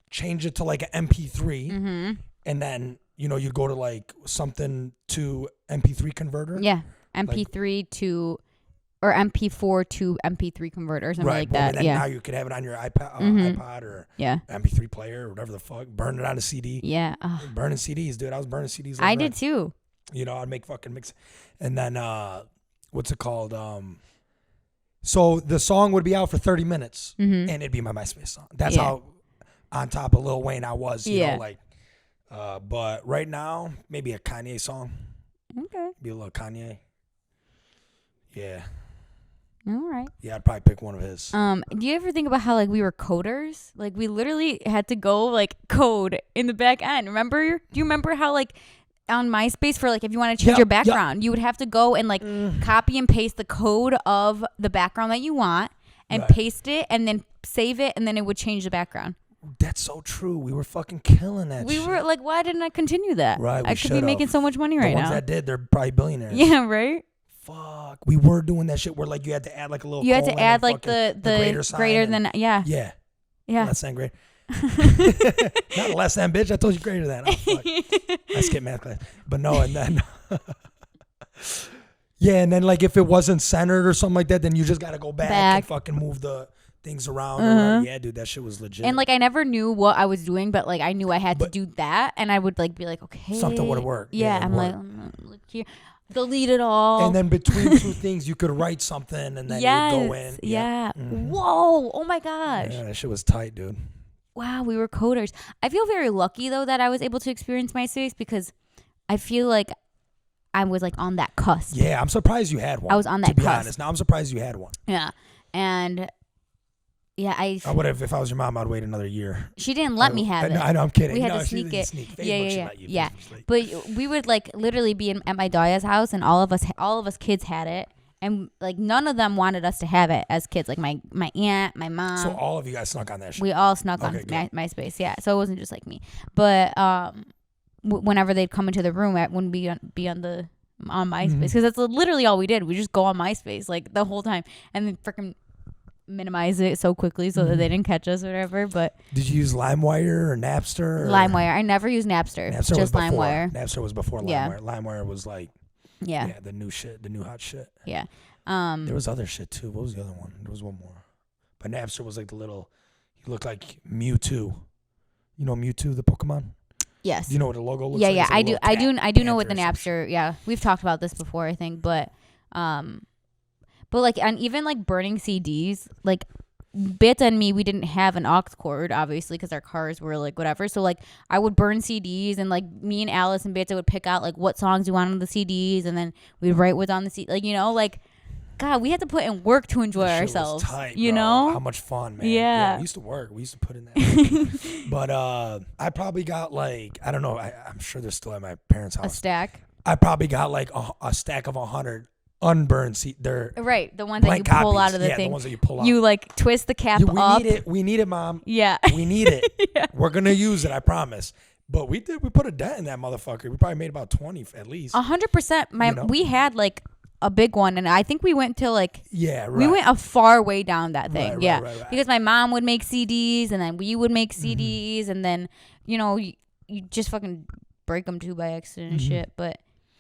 S2: change it to like an MP3, and then you'd go to like something to MP3 converter.
S1: Yeah, MP3 to or MP4 to MP3 converter or something like that.
S2: And then
S1: yeah.
S2: now you could have it on your iPod or MP3 player or whatever the fuck. Burn it on a CD.
S1: Yeah.
S2: Burning CDs, dude. I was burning CDs.
S1: I did too.
S2: I'd make fucking mix. And then, what's it called? So the song would be out for 30 minutes and it'd be my MySpace song. That's how on top of Lil Wayne I was, you know, like, but right now, maybe a Kanye song.
S1: Okay.
S2: Be a little Kanye. Yeah.
S1: All right.
S2: Yeah, I'd probably pick one of his.
S1: Do you ever think about how like we were coders? Like we literally had to go like code in the back end. Remember? Do you remember how like on MySpace for like if you want to change your background, you would have to go and like copy and paste the code of the background that you want and paste it and then save it and then it would change the background.
S2: That's so true. We were fucking killing that
S1: We
S2: shit.
S1: were like, why didn't I continue that?
S2: Right.
S1: I could be making so much money right now.
S2: The ones that did, they're probably billionaires.
S1: Yeah, right?
S2: Fuck. We were doing that shit where like you had to add like a little
S1: You had to
S2: colon
S1: add
S2: and
S1: like the greater than
S2: Yeah. Less than greater. Not less than, bitch. I told you greater than. Oh, fuck. I skipped math class. But no, and then yeah, and then like if it wasn't centered or something like that, then you just gotta go back. And fucking move the things around. Yeah, dude, that shit was legit.
S1: And like I never knew what I was doing, but like I knew I had to do that, and I would like be like, okay,
S2: something would work.
S1: Yeah, I'm like, look here, delete it all.
S2: And then between two things, you could write something, and then you would go in.
S1: Yeah. Whoa! Oh my gosh.
S2: Yeah, that shit was tight, dude.
S1: Wow, we were coders. I feel very lucky though that I was able to experience MySpace because I feel like I was like on that cusp.
S2: Yeah, I'm surprised you had one.
S1: I was on that
S2: cusp. To be
S1: cusp.
S2: honest, now I'm surprised you had one.
S1: Yeah, and. Yeah, I
S2: would have if I was your mom. I'd wait another year.
S1: She didn't let me have it.
S2: I know, I'm kidding.
S1: We had to sneak it.
S2: Facebook,
S1: yeah. But we would like literally be at my Daya's house, and all of us kids had it, and like none of them wanted us to have it as kids. Like my aunt, my mom.
S2: So all of you guys snuck on that shit.
S1: We all snuck on MySpace. Yeah, so it wasn't just like me. But whenever they'd come into the room, it wouldn't be on MySpace because that's literally all we did. We just go on MySpace like the whole time, and then freaking minimize it so quickly so that they didn't catch us or whatever. But
S2: did you use LimeWire or Napster?
S1: LimeWire. I never used Napster. Just LimeWire.
S2: Napster was before LimeWire. LimeWire was like the new shit, the new hot shit.
S1: Yeah.
S2: There was other shit too. What was the other one? There was one more. But Napster was like the little. He looked like Mewtwo. You know Mewtwo, the Pokemon.
S1: Yes.
S2: Do you know what the logo looks like?
S1: Yeah. I do. I do know what the Napster. Yeah, we've talked about this before, I think, but like, and even like burning CDs, like Beta and me, we didn't have an aux cord, obviously, because our cars were like whatever. So like I would burn CDs, and like me and Alice and Beta would pick out like what songs we wanted on the CDs, and then we'd write what's on the CD. Like, you know, like, God, we had to put in work to enjoy ourselves.
S2: Was tight,
S1: you
S2: bro.
S1: know?
S2: How much fun, man.
S1: Yeah.
S2: We used to work. We used to put in that. But I probably got like, I don't know. I'm sure they're still at my parents' house.
S1: A stack?
S2: I probably got like a stack of 100 unburned seed. They're
S1: right, the ones that you pull
S2: copies.
S1: out of the thing.
S2: The ones that you pull out.
S1: You like twist the cap up.
S2: We need it, Mom.
S1: Yeah.
S2: We need it. Yeah. We're gonna use it, I promise. But we put a dent in that motherfucker. We probably made about 20 at least.
S1: 100%. We had like a big one, and I think we went to like we went a far way down that thing. Right. Because my mom would make CDs, and then we would make CDs, and then you just fucking break them too by accident and shit. But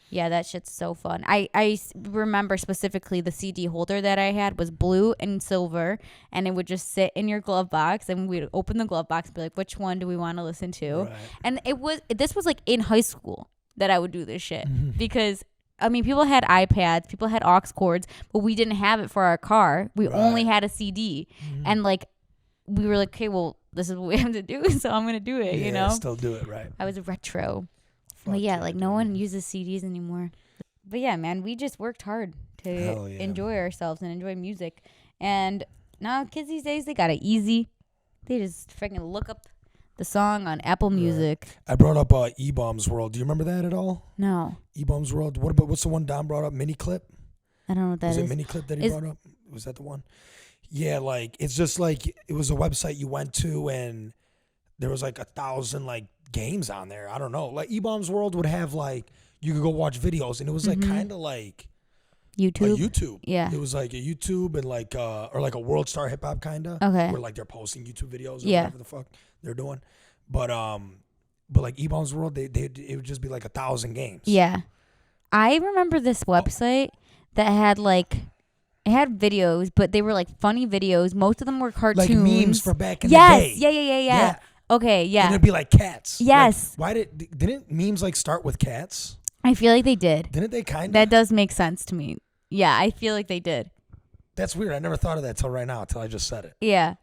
S1: yeah, that shit's so fun. I remember specifically the CD holder that I had was blue and silver, and it would just sit in your glove box, and we'd open the glove box and be like, which one do we want to listen to? Right. And this was like in high school that I would do this shit because I mean, people had iPads, people had aux cords, but we didn't have it for our car. We only had a CD, and like we were like, okay, well, this is what we have to do, so I'm gonna do it.
S2: Yeah, still do it, right?
S1: I was retro. But yeah, like no one uses CDs anymore. But yeah, man, we just worked hard to enjoy ourselves and enjoy music. And now kids these days, they got it easy. They just freaking look up the song on Apple Music.
S2: I brought up E-Bombs World. Do you remember that at all?
S1: No.
S2: E-Bombs World. What's the one Don brought up? Mini Clip?
S1: I don't know what that is.
S2: Was it Mini Clip that he brought up? Was that the one? Yeah, like it's just like it was a website you went to and there was like 1,000 like games on there. I don't know. Like E-Bombs World would have like you could go watch videos and it was like kind of like
S1: YouTube.
S2: YouTube.
S1: Yeah.
S2: It was like a YouTube and like or like a World Star Hip Hop kind of.
S1: Okay.
S2: Where like they're posting YouTube videos or whatever the fuck they're doing. But like E-Bombs World, it would just be like 1,000 games.
S1: Yeah. I remember this website that had like it had videos, but they were like funny videos. Most of them were cartoons.
S2: Like memes for back in the day.
S1: Yeah. Okay, yeah.
S2: And it'd be like cats.
S1: Yes.
S2: Like, didn't memes like start with cats?
S1: I feel like they did.
S2: Didn't they kind of?
S1: That does make sense to me. Yeah, I feel like they did.
S2: That's weird. I never thought of that till right now, till I just said it.
S1: Yeah.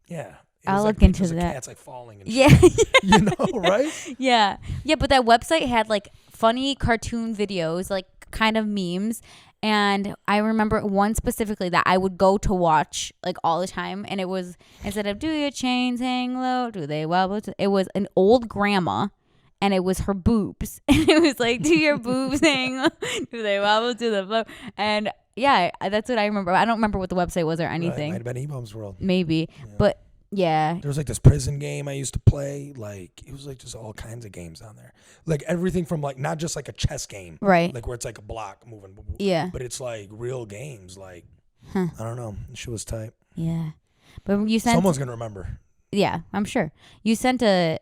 S2: Yeah.
S1: I'll
S2: like
S1: look into
S2: pictures
S1: that.
S2: Of cats like falling and shit. You know, right?
S1: Yeah. Yeah, but that website had like funny cartoon videos, like kind of memes. And I remember one specifically that I would go to watch like all the time. And it was instead of do your chains hang low, do they wobble? It was an old grandma. And it was her boobs. And it was like, do your boobs hang low? Do they wobble to the floor? And yeah, that's what I remember. I don't remember what the website was or anything.
S2: Right, might have been E-Bombs World.
S1: Maybe. Yeah. But yeah.
S2: There was like this prison game I used to play. Like it was like just all kinds of games on there. Like everything from like not just like a chess game.
S1: Right.
S2: Like where it's like a block moving.
S1: Yeah.
S2: But it's like real games. Like I don't know. She was tight.
S1: Yeah. But you sent
S2: someone's gonna remember.
S1: Yeah, I'm sure. You sent a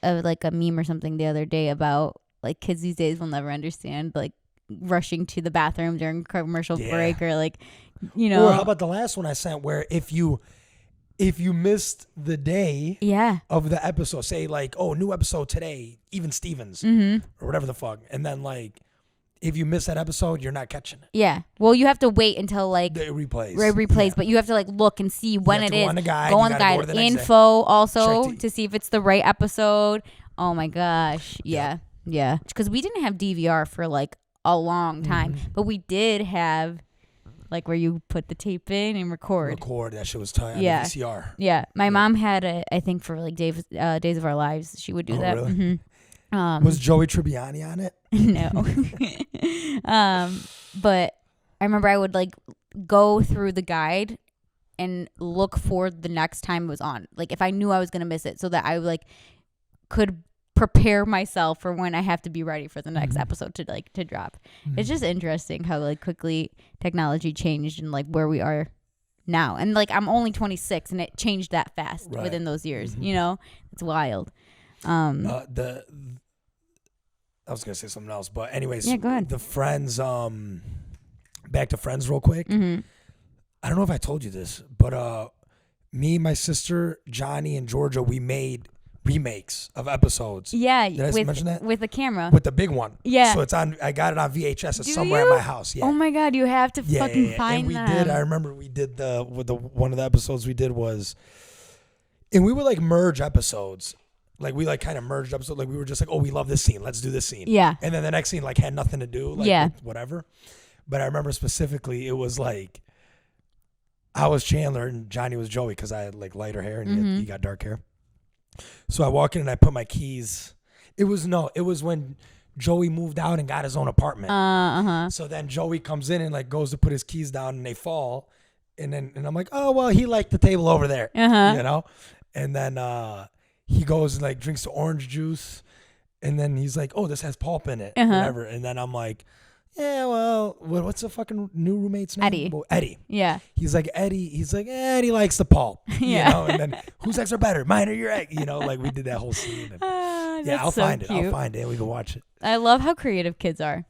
S1: like a meme or something the other day about like kids these days will never understand like rushing to the bathroom during commercial break or like
S2: Or how about the last one I sent where if you missed the day of the episode, say like, oh, new episode today, even Stevens or whatever the fuck, and then like if you miss that episode, you're not catching it.
S1: Yeah. Well, you have to wait until like
S2: it replays.
S1: It replays, but you have to like look and see when it is.
S2: Go on the guide.
S1: Go on the guide. Info also to see if it's the right episode. Oh my gosh. Yeah. Yeah. Because we didn't have DVR for like a long time, but we did have like where you put the tape in and record. That
S2: shit was tight on the VCR.
S1: Yeah. My mom had it, I think, for like Days of Our Lives. She would do that.
S2: Really?
S1: Mm-hmm.
S2: Was Joey Tribbiani on it?
S1: No. But I remember I would like go through the guide and look for the next time it was on. Like if I knew I was going to miss it so that I like could prepare myself for when I have to be ready for the next episode to drop. It's just interesting how like quickly technology changed and like where we are now. And like I'm only 26 and it changed that fast within those years, you know? It's wild.
S2: I was gonna say something else, but anyways,
S1: go ahead.
S2: The Friends, back to Friends real quick. I don't know if I told you this, but me, my sister, Johnny, and Georgia, we made remakes of episodes.
S1: Yeah,
S2: did I mention that?
S1: With the camera,
S2: with the big one.
S1: Yeah,
S2: so it's on. I got it on VHS. It's somewhere at my house. Yeah.
S1: Oh my god, you have to fucking find
S2: and we
S1: them.
S2: did. I remember we did one of the episodes we did was, and we would like merge episodes. Like we like kind of merged episodes. Like we were just like, oh, we love this scene. Let's do this scene.
S1: Yeah.
S2: And then the next scene like had nothing to do. Like with whatever. But I remember specifically it was like I was Chandler and Johnny was Joey because I had like lighter hair and he got dark hair. So I walk in and I put my keys. It was when Joey moved out and got his own apartment. So then Joey comes in and like goes to put his keys down and they fall. And I'm like, oh well, he liked the table over there. You know? And then he goes and like drinks the orange juice, and then he's like, "Oh, this has pulp in it, whatever." And then I'm like, "Yeah, well, what's the fucking new roommate's name?"
S1: Eddie.
S2: Eddie.
S1: Yeah.
S2: He's like Eddie. He's like Eddie likes the pulp. You know. And then whose eggs are better, mine or your egg? You know, like we did that whole scene. And, I'll find it. I'll find it. We can watch it.
S1: I love how creative kids are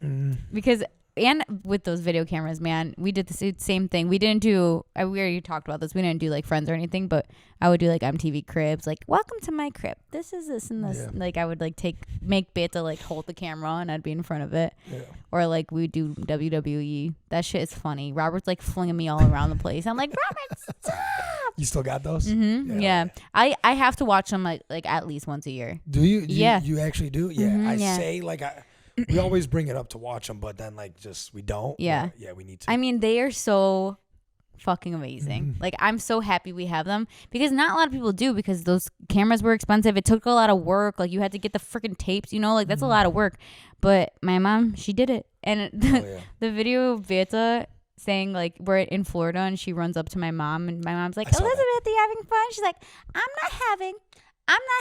S1: because. And with those video cameras, man, we did the same thing. We didn't do, we already talked about this. We didn't do like Friends or anything, but I would do like MTV Cribs, like, welcome to my crib. This is this and this. Yeah. Like I would like make Beta like hold the camera and I'd be in front of it. Yeah. Or like we do WWE. That shit is funny. Robert's like flinging me all around the place. I'm like, Robert, stop.
S2: You still got those?
S1: Yeah. I have to watch them like at least once a year.
S2: Do you? You actually do? Yeah. I say like we always bring it up to watch them, but then like just we don't.
S1: Yeah.
S2: Yeah, we need to.
S1: I mean, they are so fucking amazing. Like, I'm so happy we have them because not a lot of people do, because those cameras were expensive. It took a lot of work. Like, you had to get the freaking tapes, you know, like that's a lot of work. But my mom, she did it. And the video of Beta saying, like, we're in Florida and she runs up to my mom and my mom's like, Elizabeth, are you having fun? She's like, I'm not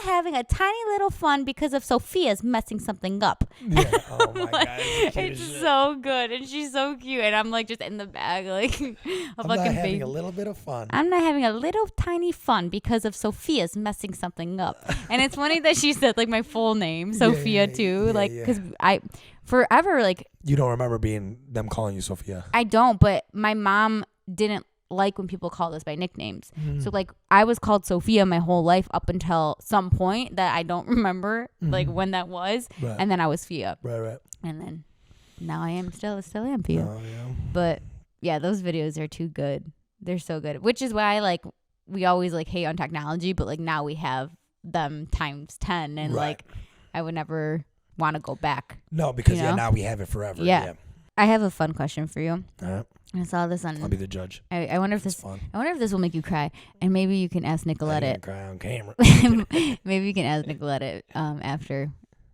S1: having a tiny little fun because of Sophia's messing something up.
S2: Yeah. Oh my God.
S1: It's so good. And she's so cute. And I'm like just in the bag, like a
S2: I'm
S1: fucking
S2: not having
S1: baby.
S2: a little bit of fun.
S1: I'm not having a little tiny fun because of Sophia's messing something up. And it's funny that she said like my full name, Sophia, too. Like, because I forever, like.
S2: You don't remember them calling you Sophia?
S1: I don't, but my mom didn't like when people called us by nicknames. So like I was called Sophia my whole life up until some point that I don't remember like when that was. Right. And then I was Fia.
S2: Right.
S1: And then now I am still am Fia.
S2: Oh, yeah.
S1: But yeah, those videos are too good. They're so good. Which is why like we always like hate on technology, but like now we have them times 10 and like I would never want to go back.
S2: No, because now we have it forever.
S1: Yeah. I have a fun question for you.
S2: All right.
S1: I saw this on.
S2: I'll be the judge.
S1: I wonder if this.
S2: Fun.
S1: I wonder if this will make you cry, and maybe you can ask Nicolette it.
S2: Cry on camera.
S1: Maybe you can ask Nicolette it after,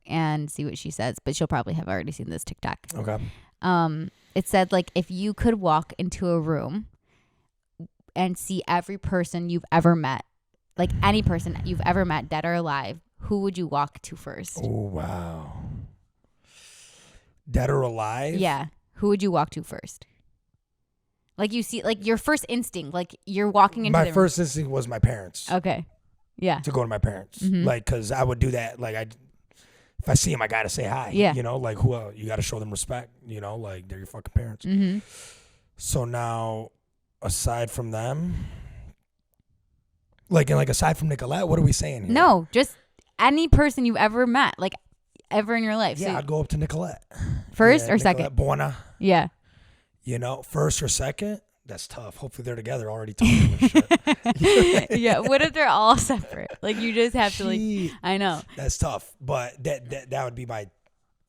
S1: and see what she says. But she'll probably have already seen this TikTok.
S2: Okay.
S1: It said like if you could walk into a room and see every person you've ever met, like any person you've ever met, dead or alive, who would you walk to first?
S2: Oh wow. Dead or alive?
S1: Yeah. Who would you walk to first? Like you see, like your first instinct, like you're walking into
S2: my first instinct was my parents.
S1: Okay. Yeah.
S2: To go to my parents. Like, because I would do that. Like, if I see them, I got to say hi.
S1: Yeah.
S2: You know, like, you got to show them respect. You know, like, they're your fucking parents. So now, aside from them, like aside from Nicolette, what are we saying here?
S1: No, just any person you've ever met, like, ever in your life.
S2: Yeah,
S1: so
S2: I'd go up to Nicolette.
S1: First or
S2: Nicolette
S1: second?
S2: Buona.
S1: Yeah.
S2: You know, first or second? That's tough. Hopefully they're together already talking and shit.
S1: Yeah. What if they're all separate? Like you just have to like. I know.
S2: That's tough, but that would be my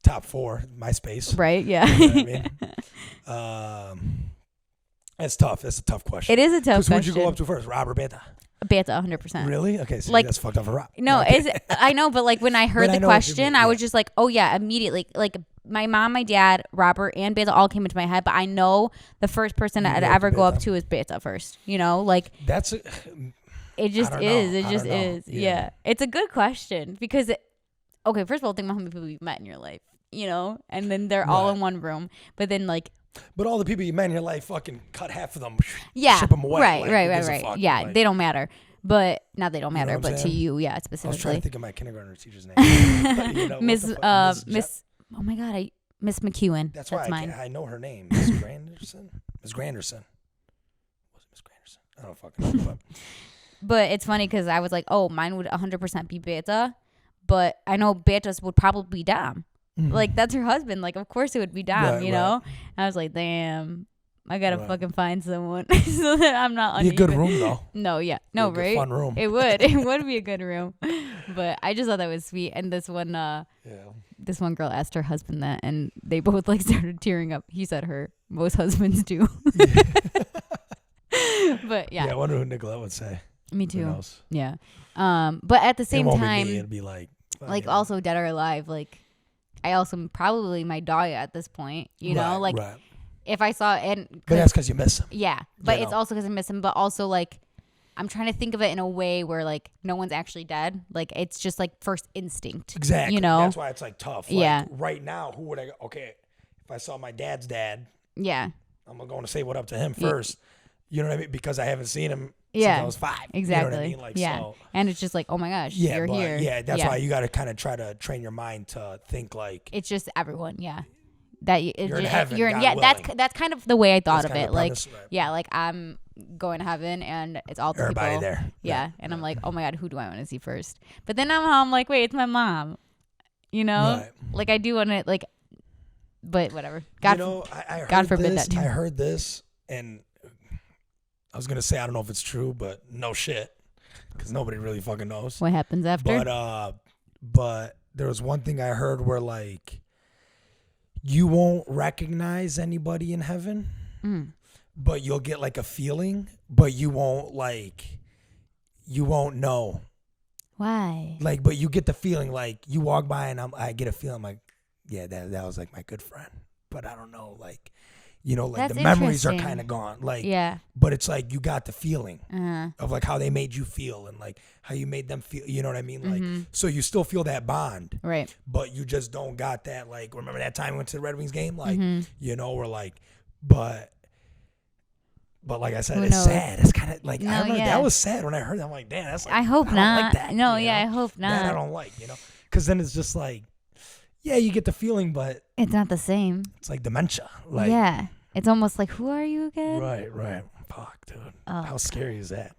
S2: top 4, my space.
S1: Right. Yeah.
S2: You know what I mean? That's tough. That's a tough question.
S1: It is a tough question.
S2: Who'd you go up to first? Rob or Beta?
S1: Beta, 100%.
S2: Really? Okay, so
S1: like,
S2: that's fucked up for Rob.
S1: No, I know, but like when I heard the question, I was just like, oh yeah, immediately. Like my mom, my dad, Robert, and Beta all came into my head, but I know the first person I'd ever go up to is Beta first. You know, like
S2: that's
S1: it just is. It just is. Yeah. It's a good question because okay, first of all, think about how many people you've met in your life, you know, and then they're all in one room, but then like.
S2: But all the people you met in your life, fucking cut half of them.
S1: Yeah.
S2: Ship them away.
S1: Right.
S2: Like,
S1: Right. Yeah. Like, they don't matter. But not they don't matter,
S2: you know
S1: but to you, yeah, specifically.
S2: I was trying to think of my kindergarten teacher's name. You know,
S1: Miss oh my God, Miss McEwen.
S2: That's why
S1: mine.
S2: I know her name. Miss Granderson. Miss Granderson. Was it Miss Granderson? I don't fucking know.
S1: But it's funny because I was like, oh, mine would 100% be Beta, but I know Beta's would probably be Dom. Like that's her husband. Like of course it would be Dom. You know. I was like, damn. I gotta fucking find someone so that I'm not uneven.
S2: Be a good room though.
S1: No, yeah, no,
S2: be a
S1: right?
S2: Fun room.
S1: It would be a good room. But I just thought that was sweet. And this one girl asked her husband that, and they both like started tearing up. He said her. Most husbands do. But yeah.
S2: Yeah, I wonder who Nicolette would say.
S1: Me too.
S2: Who knows?
S1: Yeah. But at the same time,
S2: it'd be like
S1: also dead or alive. Like I also probably my dog at this point. You know, like. Right. If I saw
S2: but that's because you miss him.
S1: Yeah, but it's also because I miss him. But also, like, I'm trying to think of it in a way where, like, no one's actually dead. Like, it's just like first instinct.
S2: Exactly.
S1: You know,
S2: that's why it's like tough. Like,
S1: yeah.
S2: Right now, who would I? Okay, if I saw my dad's dad.
S1: Yeah.
S2: I'm going to say what up to him first. You know what I mean? Because I haven't seen him since I was 5.
S1: Exactly.
S2: You know what I mean? Like,
S1: yeah.
S2: So,
S1: and it's just like, oh my gosh, you're here.
S2: Yeah, that's why you got to kind of try to train your mind to think like
S1: it's just everyone. Yeah. That
S2: you're in heaven.
S1: That's kind of the way I thought of it. Like,
S2: premise, right.
S1: Yeah, like I'm going to heaven and it's all the
S2: everybody
S1: people
S2: there.
S1: Yeah, and I'm like, oh my God, who do I want to see first? But then I'm like, wait, it's my mom. You know, like I do want to like, but whatever. God, God forbid that too.
S2: I heard this, and I was gonna say I don't know if it's true, but no shit, because nobody really fucking knows
S1: what happens after.
S2: But there was one thing I heard where like. you won't recognize anybody in heaven, but you'll get like a feeling, but you won't know.
S1: Why?
S2: Like, but you get the feeling, like you walk by and I get a feeling like, yeah, that was like my good friend, but I don't know, like, you know, like
S1: That's
S2: the memories are
S1: interesting.
S2: kind of gone, like,
S1: Yeah.
S2: but it's like you got the feeling
S1: Uh-huh.
S2: of like how they made you feel and like how you made them feel, you know what I mean? Like,
S1: Mm-hmm.
S2: so you still feel that bond,
S1: Right.
S2: but you just don't got that, like, remember that time we went to the Red Wings game? Like,
S1: Mm-hmm.
S2: you know, we're like, but like I said,
S1: Who
S2: it's
S1: knows?
S2: sad. It's kind of like,
S1: No,
S2: I remember
S1: yeah.
S2: that was sad when I heard that. I'm like, damn, that's like,
S1: I hope
S2: don't
S1: not.
S2: like that,
S1: No,
S2: you
S1: yeah, I
S2: know?
S1: hope not.
S2: That I don't like, you know? Because then it's just like, yeah, you get the feeling, but
S1: It's not the same.
S2: it's like dementia. Like,
S1: Yeah. It's almost like, who are you again?
S2: Right. Fuck, dude.
S1: Oh,
S2: How scary is that?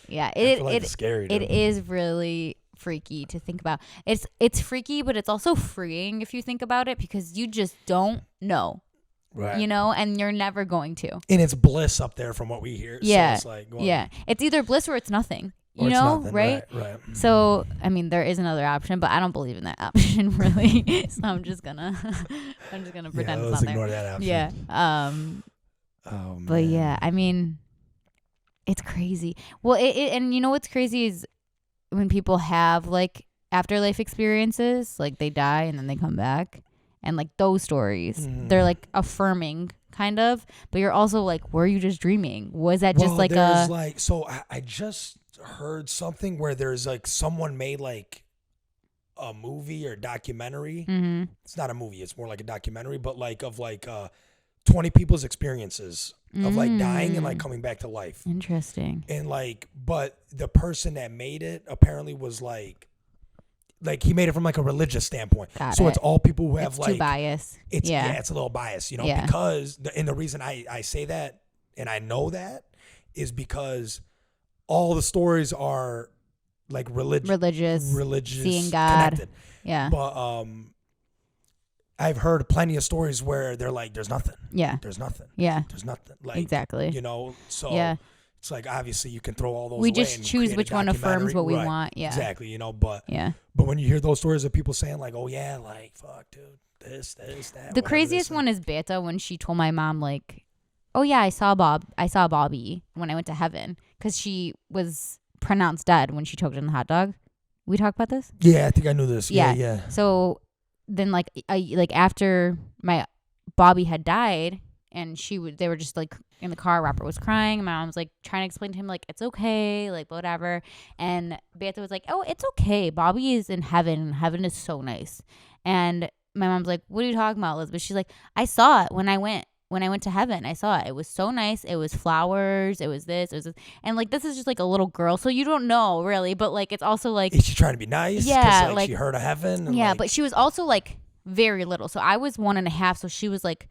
S1: Yeah.
S2: I feel like it's scary,
S1: It
S2: dude.
S1: is really freaky to think about. It's freaky, but it's also freeing if you think about it, because you just don't know.
S2: Right.
S1: You know, and you're never going to.
S2: And it's bliss up there from what we hear.
S1: Yeah.
S2: So it's like, well,
S1: Yeah. It's either bliss or it's nothing.
S2: or
S1: You
S2: it's
S1: know,
S2: nothing.
S1: right?
S2: Right.
S1: So, I mean, there is another option, but I don't believe in that option really. So I'm just gonna pretend
S2: Yeah,
S1: it's
S2: let's
S1: not
S2: ignore
S1: there.
S2: that option.
S1: Yeah.
S2: Oh,
S1: But
S2: man.
S1: yeah, I mean, it's crazy. Well, and you know what's crazy is when people have like afterlife experiences, like they die and then they come back, and like those stories, they're like affirming kind of, but you're also like, were you just dreaming? Was that just like
S2: there's like, so I just heard something where there's like someone made like a movie or documentary.
S1: Mm-hmm.
S2: It's not a movie, it's more like a documentary, but like of like 20 people's experiences of like dying and like coming back to life.
S1: Interesting.
S2: And like, but the person that made it apparently was like he made it from like a religious standpoint.
S1: Got
S2: so
S1: it.
S2: it's all people who have
S1: It's
S2: like
S1: too biased.
S2: it's
S1: Yeah.
S2: it's a little biased, you know,
S1: Yeah.
S2: because the reason I say that and I know that is because all the stories are like religious,
S1: seeing God.
S2: connected.
S1: Yeah.
S2: But I've heard plenty of stories where they're like, there's nothing.
S1: Yeah.
S2: There's nothing.
S1: Yeah.
S2: There's nothing. Like,
S1: Exactly.
S2: you know, so
S1: Yeah.
S2: it's like obviously you can throw all those
S1: We
S2: away
S1: just
S2: and
S1: choose
S2: create a
S1: which one affirms
S2: documentary.
S1: what we
S2: Right.
S1: want. Yeah.
S2: Exactly, you know, but
S1: Yeah.
S2: when you hear those stories of people saying like, oh yeah, like fuck dude, this, that.
S1: The
S2: whatever,
S1: craziest
S2: this,
S1: one is Beta when she told my mom like, "Oh yeah, I saw Bobby when I went to heaven," because she was pronounced dead when she choked on the hot dog. We talked about this.
S2: Yeah, I think I knew this.
S1: Yeah.
S2: Yeah.
S1: So then like after my Bobby had died and they were just like in the car, Robert was crying, and my mom was like trying to explain to him like it's okay, like whatever, and Beta was like, oh, it's okay, Bobby is in heaven and heaven is so nice. And my mom's like, what are you talking about, Elizabeth? She's like, I saw it when I went to heaven. I saw it. It was so nice. It was flowers. It was this. It was this. And like, this is just like a little girl. So you don't know really, but like, it's also like,
S2: Is she trying to be nice?
S1: Yeah,
S2: 'Cause,
S1: like-
S2: she heard of heaven. And
S1: yeah,
S2: like,
S1: but she was also like very little. So I was 1.5. So she was like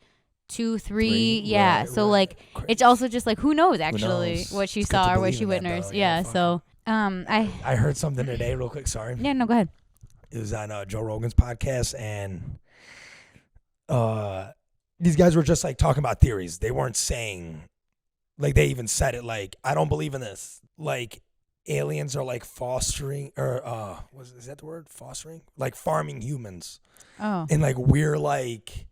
S1: 2, 3.
S2: Three,
S1: Yeah.
S2: right,
S1: So
S2: right.
S1: like,
S2: Crazy.
S1: it's also just like, who knows actually
S2: knows?
S1: what she
S2: It's good to
S1: saw or what
S2: believe
S1: she
S2: in that,
S1: witnessed.
S2: though.
S1: Yeah.
S2: Fuck
S1: So,
S2: I heard something today, real quick. Sorry.
S1: yeah, no, go ahead.
S2: It was on Joe Rogan's podcast, and these guys were just like talking about theories. They weren't saying, like, they even said it like, I don't believe in this. Like, aliens are like fostering, or is that the word? Fostering? Like farming humans.
S1: Oh.
S2: And like we're like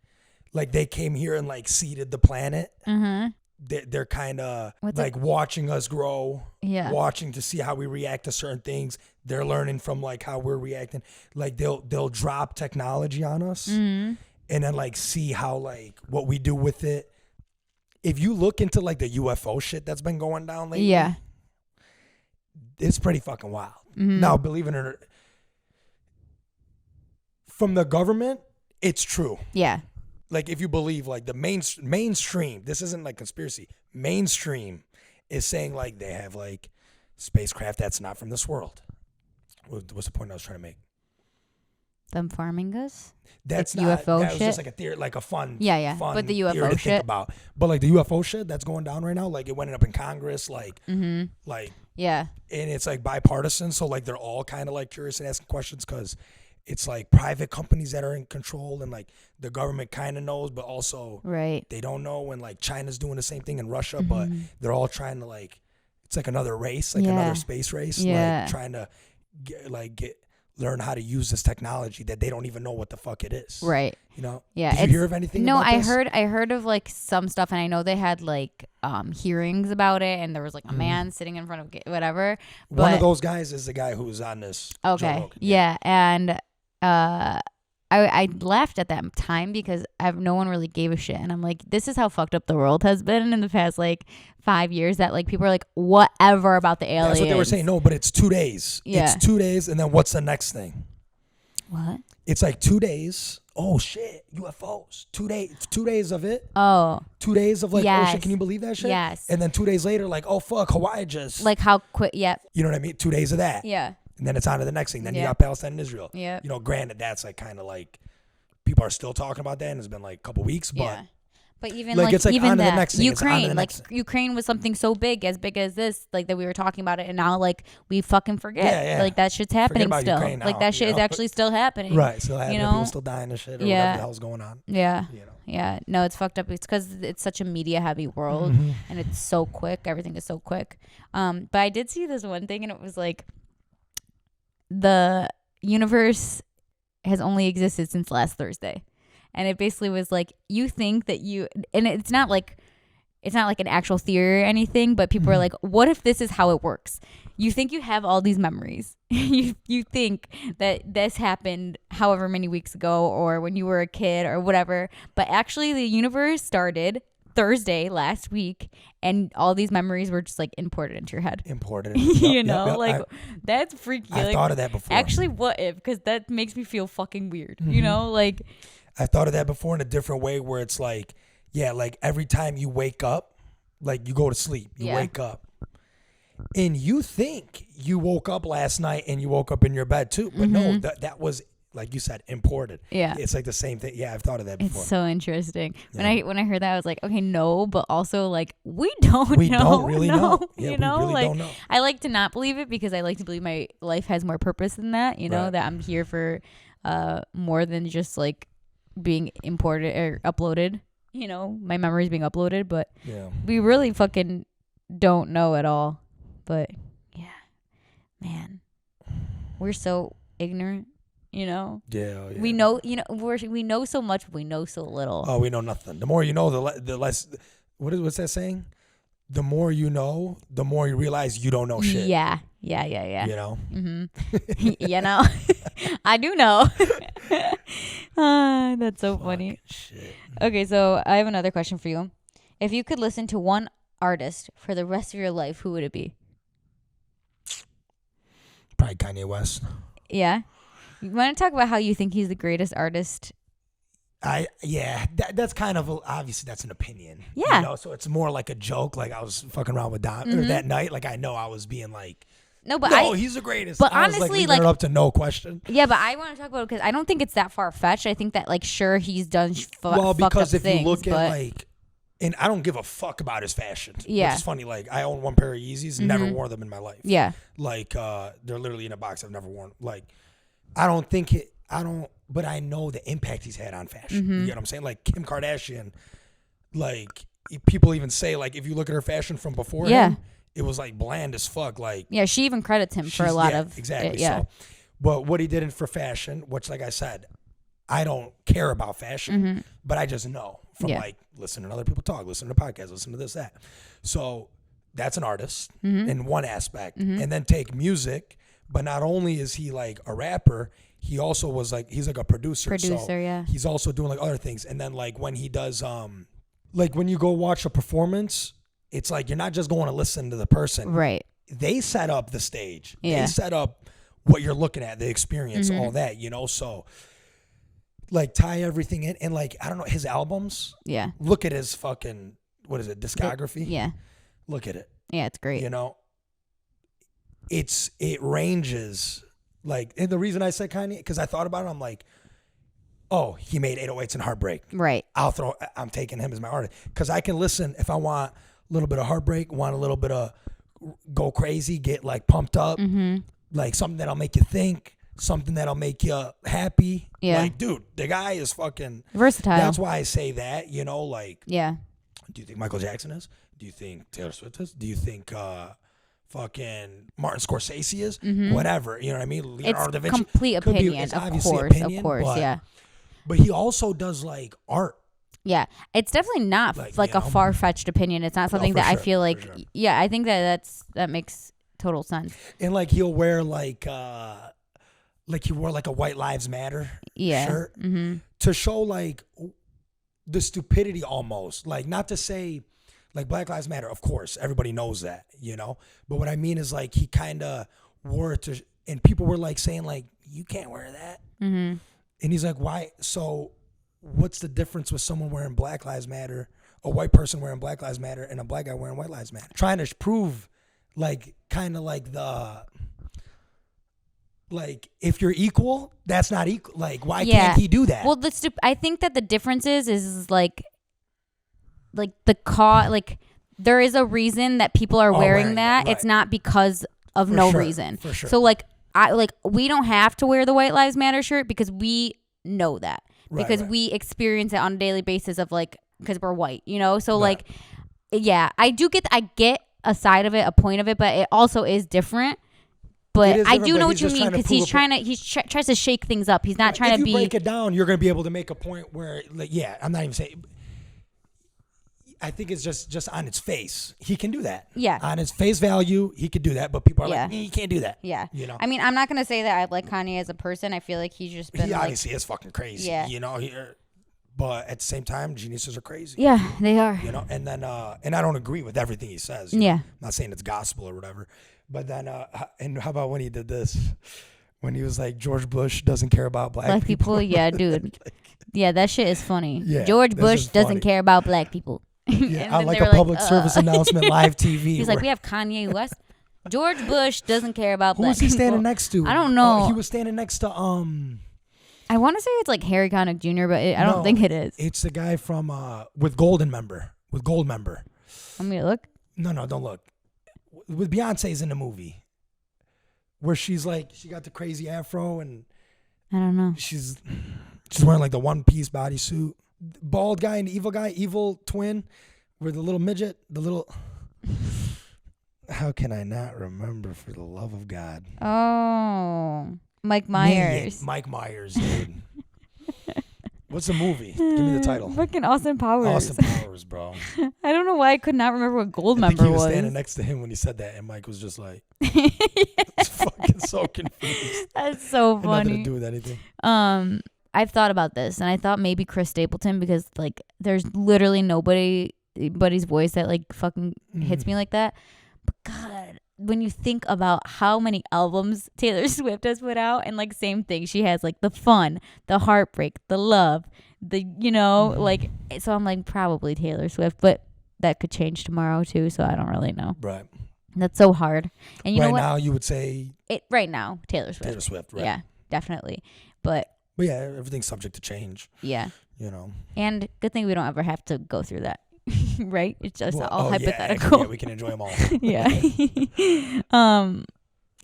S2: they came here and like seeded the planet.
S1: Mm-hmm.
S2: They're kind of
S1: What's
S2: like watching us grow,
S1: Yeah.
S2: watching to see how we react to certain things. They're learning from like how we're reacting. Like they'll drop technology on us,
S1: Mm-hmm.
S2: and then like see how like what we do with it. If you look into like the UFO shit that's been going down lately,
S1: Yeah.
S2: it's pretty fucking wild.
S1: Mm-hmm.
S2: Now, believe it or not, from the government, it's true.
S1: Yeah.
S2: Like if you believe like the mainstream, this isn't like conspiracy. Mainstream is saying like they have like spacecraft that's not from this world. What's the point I was trying to make?
S1: Them farming us?
S2: That's
S1: Like
S2: not
S1: UFO
S2: that was
S1: shit?
S2: just like a theory, like a fun.
S1: Yeah.
S2: Fun
S1: But the
S2: theory
S1: UFO
S2: to
S1: shit?
S2: think about. But like the UFO shit that's going down right now, like it went up in Congress, like
S1: Yeah.
S2: and it's like bipartisan. So like they're all kind of like curious and asking questions because it's like private companies that are in control, and like the government kind of knows, but also
S1: Right.
S2: they don't know. And like China's doing the same thing in Russia, but they're all trying to like, it's like another race, like
S1: Yeah.
S2: another space race,
S1: Yeah.
S2: like trying to get learn how to use this technology that they don't even know what the fuck it is.
S1: Right.
S2: You know?
S1: Yeah.
S2: Did you hear of anything
S1: No,
S2: about
S1: I
S2: this?
S1: heard of like some stuff, and I know they had like hearings about it, and there was like a man sitting in front of whatever. But,
S2: one of those guys is the guy who was on this. Joe
S1: okay.
S2: Rogan,
S1: Yeah. And I laughed at that time because no one really gave a shit. And I'm like, this is how fucked up the world has been in the past like 5 years, that like people are like, whatever about the aliens.
S2: That's what they were saying. No, but it's 2 days.
S1: Yeah.
S2: It's 2 days, and then what's the next thing?
S1: What?
S2: It's like 2 days. Oh shit, UFOs. 2 days. 2 days of it.
S1: Oh.
S2: 2 days of like,
S1: Yes.
S2: oh shit, can you believe that shit?
S1: Yes.
S2: And then 2 days later, like, oh fuck, Hawaii just.
S1: Like how quick? Yep.
S2: You know what I mean? 2 days of that.
S1: Yeah.
S2: And then it's on to the next thing. Then you
S1: Yeah.
S2: got Palestine and Israel.
S1: Yeah.
S2: You know, granted, that's like kind of like people are still talking about that, and it's been like a couple weeks, but.
S1: Yeah. But even
S2: Like,
S1: like
S2: it's like
S1: even
S2: on to the
S1: that
S2: next thing. It's on to the
S1: Ukraine, like
S2: next thing.
S1: Ukraine was something so big as this, like that we were talking about it, and now like we fucking forget.
S2: Yeah, yeah.
S1: Like that shit's happening
S2: about
S1: still.
S2: Ukraine
S1: Like
S2: now,
S1: that shit
S2: you
S1: is
S2: know?
S1: actually still happening.
S2: Right. Still happening.
S1: You know?
S2: People still dying and shit or
S1: Yeah.
S2: whatever the hell's going on.
S1: Yeah.
S2: You know.
S1: Yeah. No, it's fucked up. It's because it's such a media heavy world, and it's so quick. Everything is so quick. But I did see this one thing, and it was like the universe has only existed since last Thursday. And it basically was like, you think that and it's not like an actual theory or anything, but people are like, what if this is how it works? You think you have all these memories. you think that this happened however many weeks ago or when you were a kid or whatever. But actually the universe started Thursday last week, and all these memories were just like imported into your head.
S2: Imported.
S1: You know, like that's freaky.
S2: I've
S1: like,
S2: thought of that before.
S1: Actually, what if? Because that makes me feel fucking weird. You know, like.
S2: I thought of that before in a different way where it's like, yeah, like every time you wake up, like you go to sleep, you wake up and you think you woke up last night and you woke up in your bed too. But no, that was, like you said, imported.
S1: Yeah.
S2: It's like the same thing. Yeah, I've thought of that before.
S1: It's so interesting.
S2: Yeah.
S1: When I heard that, I was like, okay, no, but also like we don't
S2: really know. Yeah,
S1: you know,
S2: we really
S1: like
S2: don't know.
S1: I like to not believe it because I like to believe my life has more purpose than that, you know,
S2: Right.
S1: that I'm here for more than just like being imported or uploaded, you know, my memories being uploaded, but
S2: Yeah.
S1: we really fucking don't know at all. But yeah, man, we're so ignorant, you know.
S2: Yeah.
S1: We know, you know, we know so much, but we know so little.
S2: Oh, we know nothing. The more you know, the less. What's that saying? The more you know, the more you realize you don't know shit.
S1: Yeah. You
S2: know.
S1: You know, I do know. That's so funny.
S2: Shit.
S1: Okay, so I have another question for you. If you could listen to one artist for the rest of your life, who would it be?
S2: Probably Kanye West.
S1: Yeah. You want to talk about how you think he's the greatest artist?
S2: That's kind of obviously that's an opinion.
S1: Yeah.
S2: You know, so it's more like a joke. Like I was fucking around with Don or that night. Like I know I was being like,
S1: No, but
S2: he's the greatest.
S1: But
S2: I was
S1: honestly,
S2: leaving
S1: like
S2: it up to no question.
S1: Yeah, but I want to talk about it because I don't think it's that far fetched. I think that like sure he's done
S2: Well,
S1: fucked
S2: because
S1: up
S2: if
S1: things,
S2: you look at
S1: but
S2: like, and I don't give a fuck about his fashion.
S1: Yeah.
S2: Which is funny. Like I own one pair of Yeezys, never wore them in my life.
S1: yeah,
S2: Like they're literally in a box. I've never worn. Like but I know the impact he's had on fashion. You get what I'm saying? Like Kim Kardashian, like people even say like if you look at her fashion from before him, it was like bland as fuck. Like
S1: yeah, she even credits him for a lot of
S2: exactly.
S1: it, yeah.
S2: So, but what he did for fashion, which like I said, I don't care about fashion, but I just know from like listening to other people talk, listening to podcasts, listening to this, that. So that's an artist in one aspect. And then take music, but not only is he like a rapper, he also was like, he's like a producer. So
S1: yeah.
S2: he's also doing like other things. And then like when he does, like when you go watch a performance, it's like you're not just going to listen to the person.
S1: Right.
S2: They set up the stage.
S1: Yeah.
S2: They set up what you're looking at, the experience, all that, you know? So like tie everything in and like, I don't know, his albums.
S1: Yeah.
S2: Look at his fucking, what is it, discography?
S1: Yeah.
S2: Look at it.
S1: Yeah, it's great.
S2: You know? It ranges like, and the reason I said Kanye, because I thought about it, I'm like, oh, he made 808s and Heartbreak.
S1: Right.
S2: I'm taking him as my artist. Because I can listen if I want a little bit of heartbreak, want a little bit of go crazy, get like pumped up, like something that'll make you think, something that'll make you happy.
S1: Yeah.
S2: Like, dude, the guy is fucking
S1: versatile.
S2: That's why I say that, you know, like,
S1: yeah.
S2: do you think Michael Jackson is? Do you think Taylor Swift is? Do you think fucking Martin Scorsese is, whatever. You know what I mean? Leonardo da
S1: It's
S2: Vinci
S1: complete
S2: could be-
S1: opinion,
S2: it's
S1: of
S2: obviously
S1: course,
S2: opinion,
S1: yeah.
S2: But he also does like art.
S1: Yeah, it's definitely not like a far-fetched opinion. It's not something that I feel like. Yeah, I think that makes total sense.
S2: And like he'll wear like he wore like a White Lives Matter shirt to show like the stupidity almost. Like not to say like Black Lives Matter, of course, everybody knows that, you know. But what I mean is like he kind of wore it to, and people were like saying like you can't wear that, and he's like, why? So what's the difference with someone wearing Black Lives Matter, a white person wearing Black Lives Matter, and a black guy wearing White Lives Matter? Trying to prove like kind of like the like if you're equal, that's not equal. Like why can't he do that?
S1: Well, I think that the difference is like the like there is a reason that people are wearing that. Right. It's not because of reason. For sure. So like we don't have to wear the White Lives Matter shirt because we know that. Because we experience it on a daily basis of like, because we're white, you know? So like, yeah, I get a side of it, a point of it, but it also is different. But I do know what you mean, because he tries to shake things up. He's not trying to be.
S2: If you break it down, you're going to be able to make a point where, like, yeah, I'm not even saying. I think it's just on its face. He can do that.
S1: Yeah.
S2: On its face value, he could do that. But people are like, he can't do that.
S1: Yeah.
S2: You know.
S1: I mean, I'm not gonna say that I like Kanye as a person. I feel like he's just been.
S2: He obviously is fucking crazy. Yeah. You know. But at the same time, geniuses are crazy.
S1: Yeah, they are.
S2: You know. And then, and I don't agree with everything he says.
S1: Yeah.
S2: I'm not saying it's gospel or whatever. But then, and how about when he did this? When he was like, George Bush doesn't care about black people.
S1: Yeah, dude. Yeah, that shit is funny. Yeah, George Bush doesn't care about black people.
S2: Yeah, I like a public service announcement, live TV.
S1: He's like, we have Kanye West. George Bush doesn't care about black people.
S2: Who was he standing next to?
S1: I don't know.
S2: He was standing next to
S1: I want to say it's like Harry Connick Jr., but I don't think it is.
S2: It's the guy from with Gold Member. Want
S1: me to look?
S2: No, don't look. With Beyonce's in the movie, where she's like, she got the crazy afro and
S1: I don't know.
S2: She's wearing like the one-piece bodysuit. Bald guy and the evil twin, with the little midget, How can I not remember, for the love of God?
S1: Oh, Mike Myers.
S2: Yeah, Mike Myers, dude. What's the movie? Give me the title.
S1: Fucking Austin Powers.
S2: Austin Powers, bro.
S1: I don't know why I could not remember what Gold Member was.
S2: I think he was standing next to him when he said that, and Mike was just like, it's fucking so confused.
S1: That's so funny.
S2: Nothing to do with anything.
S1: I've thought about this, and I thought maybe Chris Stapleton, because like there's literally nobody's voice that like fucking hits me like that. But God, when you think about how many albums Taylor Swift has put out, and like same thing, she has like the fun, the heartbreak, the love, like, so I'm like probably Taylor Swift, but that could change tomorrow too, so I don't really know.
S2: Right.
S1: That's so hard. And you know what?
S2: Right now you would say
S1: right now, Taylor Swift.
S2: Taylor Swift, right?
S1: Yeah, definitely. But
S2: yeah, everything's subject to change.
S1: Yeah.
S2: You know.
S1: And good thing we don't ever have to go through that. Right? It's just all hypothetical.
S2: Yeah, we can enjoy them all.
S1: Yeah. You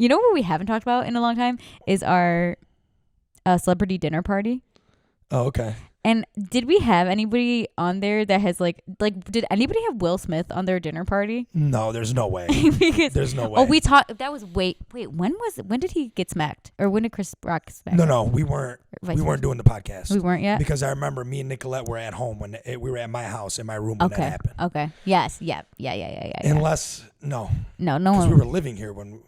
S1: know what we haven't talked about in a long time is our celebrity dinner party.
S2: Oh, okay.
S1: And did we have anybody on there that has like did anybody have Will Smith on their dinner party?
S2: No, there's no way.
S1: Because
S2: there's no way.
S1: Oh, we talked. That was wait. When did he get smacked, or when did Chris Rock smack?
S2: No, we weren't. We weren't doing the podcast.
S1: We weren't yet,
S2: because I remember me and Nicolette were at home when we were at my house in my room when that happened.
S1: Okay. Yes. Yeah.
S2: Unless no
S1: one.
S2: Because we were living here when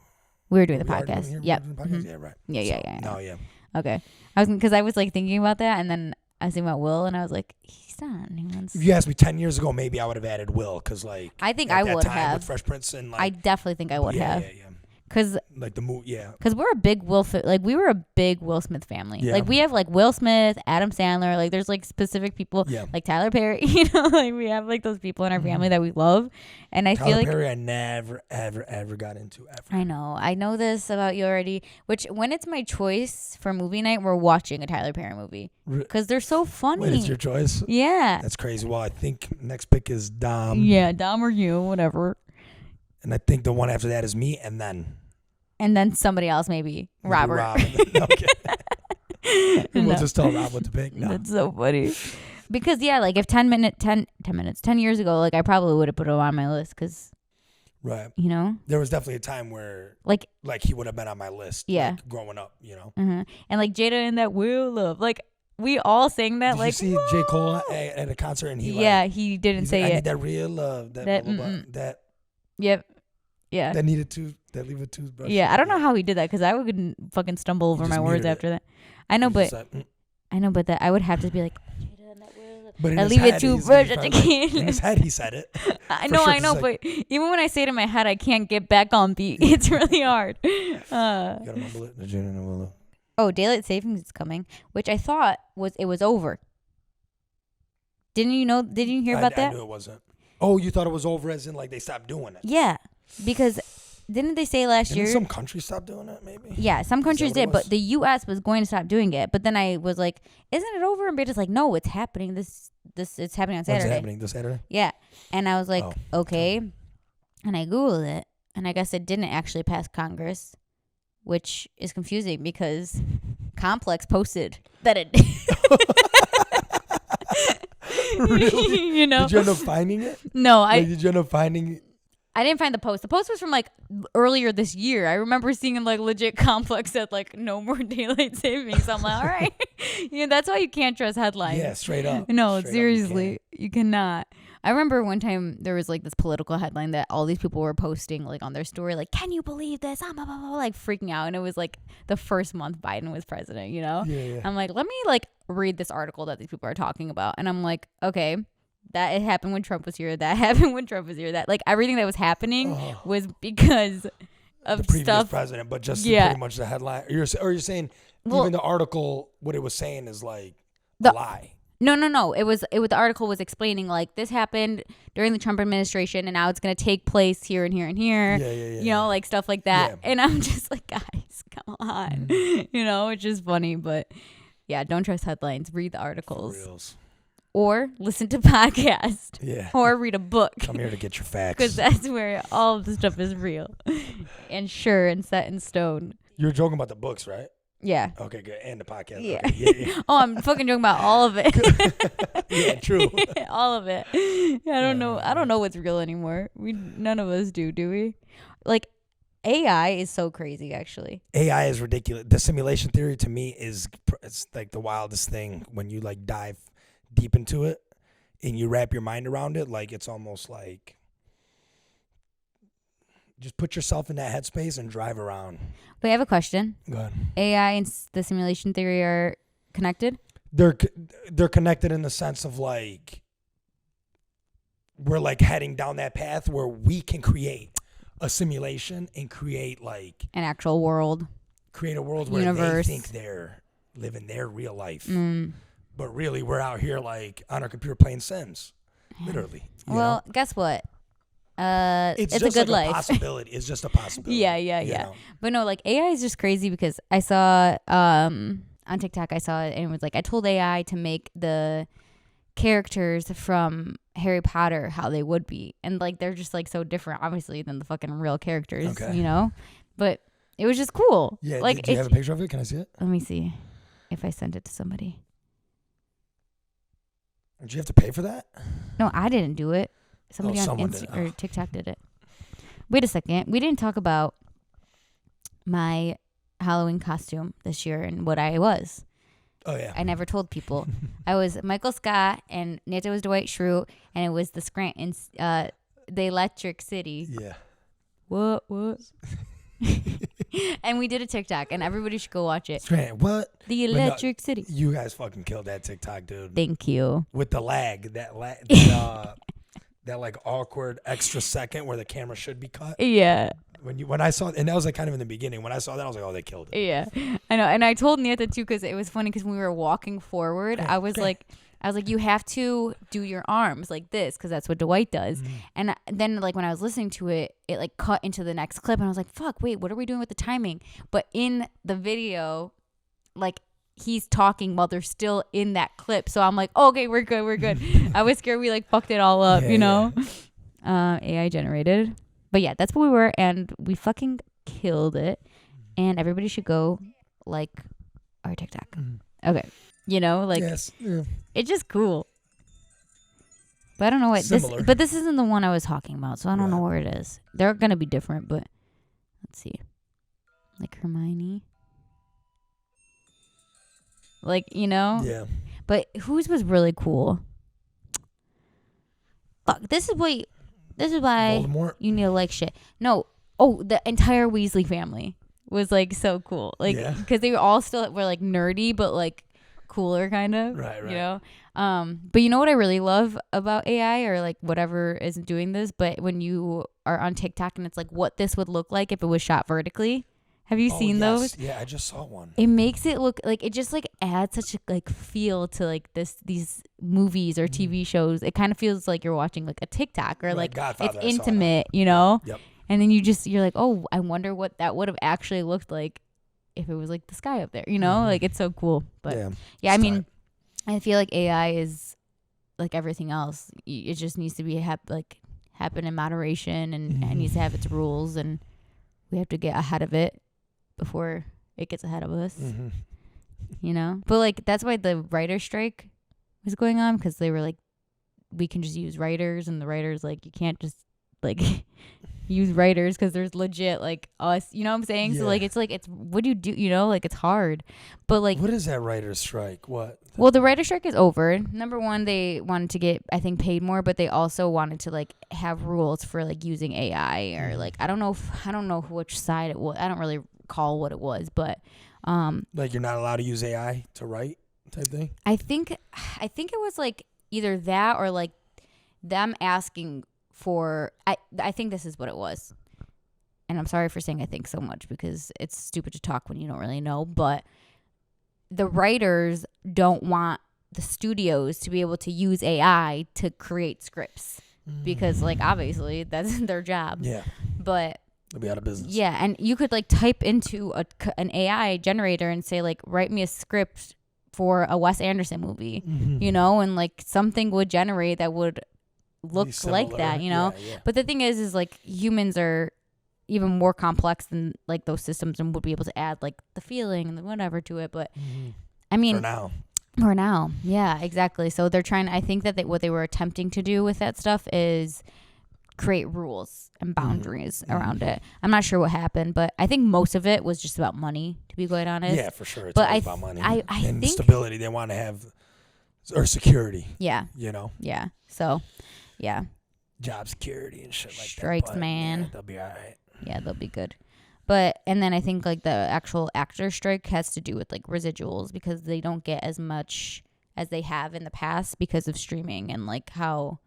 S1: we were doing the podcast. Yep.
S2: Mm-hmm. Yeah. Right.
S1: Yeah.
S2: No. Yeah.
S1: Okay. I was like thinking about that, and then I was thinking about Will, and I was like, he's not anyone's.
S2: If you asked me 10 years ago, maybe I would have added Will, because like
S1: I think I would have
S2: with Fresh Prince and like
S1: I definitely think I would have.
S2: Yeah.
S1: Because
S2: like the movie, yeah.
S1: Because we're a big we were a big Will Smith family. Yeah. Like we have like Will Smith, Adam Sandler. Like there's like specific people, like Tyler Perry. Like we have like those people in our family that we love. And I feel like
S2: Tyler Perry, I never ever got into ever.
S1: I know this about you already. Which when it's my choice for movie night, we're watching a Tyler Perry movie because they're so funny.
S2: Wait, it's your choice?
S1: Yeah,
S2: that's crazy. Well, I think next pick is Dom.
S1: Yeah, Dom or you, whatever.
S2: And I think the one after that is me, and then
S1: somebody else, maybe Robert.
S2: Okay. We'll just tell Rob what to pick. No.
S1: That's so funny. Because like if 10 years ago, like I probably would have put it on my list because
S2: Right.
S1: You know?
S2: There was definitely a time where
S1: Like
S2: he would have been on my list.
S1: Yeah.
S2: Like, growing up, you know.
S1: And like Jada and that Will Love. Like we all sang that.
S2: Did
S1: like
S2: you see J. Cole at a concert and he
S1: he didn't say
S2: I
S1: it.
S2: need that real love. That
S1: Yep. Yeah.
S2: that needed leave a toothbrush.
S1: Yeah. I don't know how he did that because I would fucking stumble over my words after that. I know, but that I would have to be like, Jada and that Will Love.
S2: But
S1: I leave it toothbrush.
S2: In his head, he said it.
S1: I know, but even when I say it in my head, I can't get back on beat. It's really hard.
S2: You gotta mumble it. Jada and Will Love.
S1: Oh, daylight savings is coming, which I thought was over. Didn't you hear about that?
S2: I knew it wasn't. Oh, you thought it was over as in like they stopped doing it?
S1: Yeah, because didn't they say last year?
S2: Some countries stopped doing it, maybe?
S1: Yeah, some countries did, but the U.S. was going to stop doing it. But then I was like, isn't it over? And Beatrice like, no, it's happening. It's happening on Saturday.
S2: When's it happening? This Saturday?
S1: Yeah. And I was like, okay. And I Googled it, and I guess it didn't actually pass Congress, which is confusing because Complex posted that it did.
S2: Really?
S1: You know?
S2: Did you end up finding it?
S1: No,
S2: did you end up finding?
S1: I didn't find the post. The post was from like earlier this year. I remember seeing like legit Complex said like no more daylight savings. I'm like, all right. That's why you can't trust headlines.
S2: Yeah, straight up.
S1: No,
S2: Straight
S1: seriously, you cannot. I remember one time there was like this political headline that all these people were posting like on their story, like, can you believe this? Blah, blah, blah, like freaking out. And it was like the first month Biden was president, you know?
S2: Yeah.
S1: I'm like, let me like read this article that these people are talking about. And I'm like, okay, that it happened when Trump was here. That happened when Trump was here. That like everything that was happening was because of
S2: the previous
S1: stuff.
S2: president, but just pretty much the headline. You're saying even the article, what it was saying is like a lie.
S1: No. It was the article was explaining like this happened during the Trump administration and now it's going to take place here and here and here.
S2: Yeah.
S1: You know, like stuff like that.
S2: Yeah.
S1: And I'm just like, guys, come on. You know, it's just funny, but yeah, don't trust headlines. Read the articles.
S2: For reals.
S1: Or listen to podcasts.
S2: Yeah.
S1: Or read a book.
S2: Come here to get your facts.
S1: Because that's where all of the stuff is real and sure and set in stone.
S2: You're joking about the books, right?
S1: Yeah.
S2: Okay, good. And the podcast.
S1: Yeah.
S2: Okay. Yeah.
S1: Oh, I'm fucking joking about all of it.
S2: Yeah, true.
S1: All of it. Yeah, I don't know. I don't know what's real anymore. None of us do we? Like, AI is so crazy, actually.
S2: AI is ridiculous. The simulation theory to me it's like the wildest thing when you like dive deep into it and you wrap your mind around it. Like, it's almost like just put yourself in that headspace and drive around.
S1: Wait, I have a question.
S2: Go ahead.
S1: AI and the simulation theory are connected?
S2: They're connected in the sense of like we're like heading down that path where we can create a simulation and create like
S1: an actual world.
S2: Create a world where
S1: universe.
S2: They think they're living their real life. But really we're out here like on our computer playing Sims. Literally.
S1: Well, guess what? It's
S2: just
S1: a good
S2: like
S1: life.
S2: A possibility. It's just a possibility.
S1: Yeah.
S2: know?
S1: But no, like AI is just crazy because I saw on TikTok, I saw it and it was like, I told AI to make the characters from Harry Potter how they would be. And like, they're just like so different, obviously, than the fucking real characters, you know? But it was just cool.
S2: Yeah.
S1: Like,
S2: do you have a picture of it? Can I see it?
S1: Let me see if I sent it to somebody.
S2: Did you have to pay for that?
S1: No, I didn't do it. Somebody on Instagram or TikTok did it. Wait a second. We didn't talk about my Halloween costume this year and what I was.
S2: Oh, yeah.
S1: I never told people. I was Michael Scott and Nita was Dwight Schrute and it was the Scranton, the Electric City.
S2: Yeah.
S1: What? And we did a TikTok and everybody should go watch it.
S2: Scranton, what?
S1: The Electric City.
S2: You guys fucking killed that TikTok, dude.
S1: Thank you.
S2: With the lag, that like awkward extra second where the camera should be cut.
S1: Yeah.
S2: When I saw it, and that was like kind of in the beginning. When I saw that, I was like, oh, they killed it.
S1: Yeah, I know. And I told Nita too because it was funny because when we were walking forward, I was like, you have to do your arms like this because that's what Dwight does. And then like when I was listening to it, it like cut into the next clip and I was like, fuck, wait, what are we doing with the timing? But in the video, like he's talking while they're still in that clip. So I'm like, okay, we're good. I was scared we like fucked it all up, you know? AI generated. But yeah, that's what we were and we fucking killed it. And everybody should go like our TikTok. Okay. You know, like
S2: yes. Yeah.
S1: it's just cool. But I don't know what
S2: Similar.
S1: But this isn't the one I was talking about, so I don't know where it is. They're gonna be different, but let's see. Like Hermione. Like, you know?
S2: Yeah.
S1: But whose was really cool? Fuck. This is why
S2: Voldemort?
S1: you need to like shit. No. Oh, the entire Weasley family was like so cool. Like, because they were all still were like nerdy, but like cooler kind of.
S2: Right.
S1: You know? But you know what I really love about AI or like whatever is doing this, but when you are on TikTok and it's like what this would look like if it was shot vertically. Have you seen those?
S2: Yeah, I just saw one.
S1: It makes it look like it just like adds such a like feel to like these movies or TV shows. It kind of feels like you're watching like a TikTok or like
S2: Godfather,
S1: it's intimate, you know?
S2: Yep.
S1: And then you're like, oh, I wonder what that would have actually looked like if it was like the sky up there, you know? Like it's so cool. But yeah, I mean, I feel like AI is like everything else. It just needs to be happen in moderation and it needs to have its rules, and we have to get ahead of it before it gets ahead of us, you know? But like that's why the writer's strike was going on, because they were like, we can just use writers, and the writers like, you can't just like use writers because there's legit like us, you know what I'm saying? So like it's what do you do, you know? Like it's hard. But like,
S2: what is that writer's strike? What?
S1: Well, the writer's strike is over. Number one, they wanted to get, I think, paid more, but they also wanted to like have rules for like using AI or like I don't know which side it was. I don't really recall what it was, but
S2: like you're not allowed to use AI to write type thing.
S1: I think it was like either that or like them asking for. I think this is what it was, and I'm sorry for saying I think so much because it's stupid to talk when you don't really know, but the writers don't want the studios to be able to use AI to create scripts because like obviously that's their job.
S2: Yeah.
S1: But
S2: they'll be out of business.
S1: Yeah, and you could like type into an AI generator and say like write me a script for a Wes Anderson movie, you know, and like something would generate that would look like that, you know.
S2: Yeah.
S1: But the thing is like humans are even more complex than like those systems and would be able to add like the feeling and the whatever to it. But I mean, for now, yeah, exactly. So they're trying. I think that what they were attempting to do with that stuff is create rules and boundaries around it. I'm not sure what happened, but I think most of it was just about money, to be quite honest.
S2: Yeah, for sure. It's always about money
S1: I
S2: and
S1: think
S2: stability. They want to have or security.
S1: Yeah.
S2: You know.
S1: Yeah. So, yeah.
S2: Job security and shit like
S1: Strikes,
S2: that. But,
S1: man.
S2: Yeah, they'll be all right.
S1: Yeah, they'll be good. But, and then I think like the actual actor strike has to do with like residuals because they don't get as much as they have in the past because of streaming and like how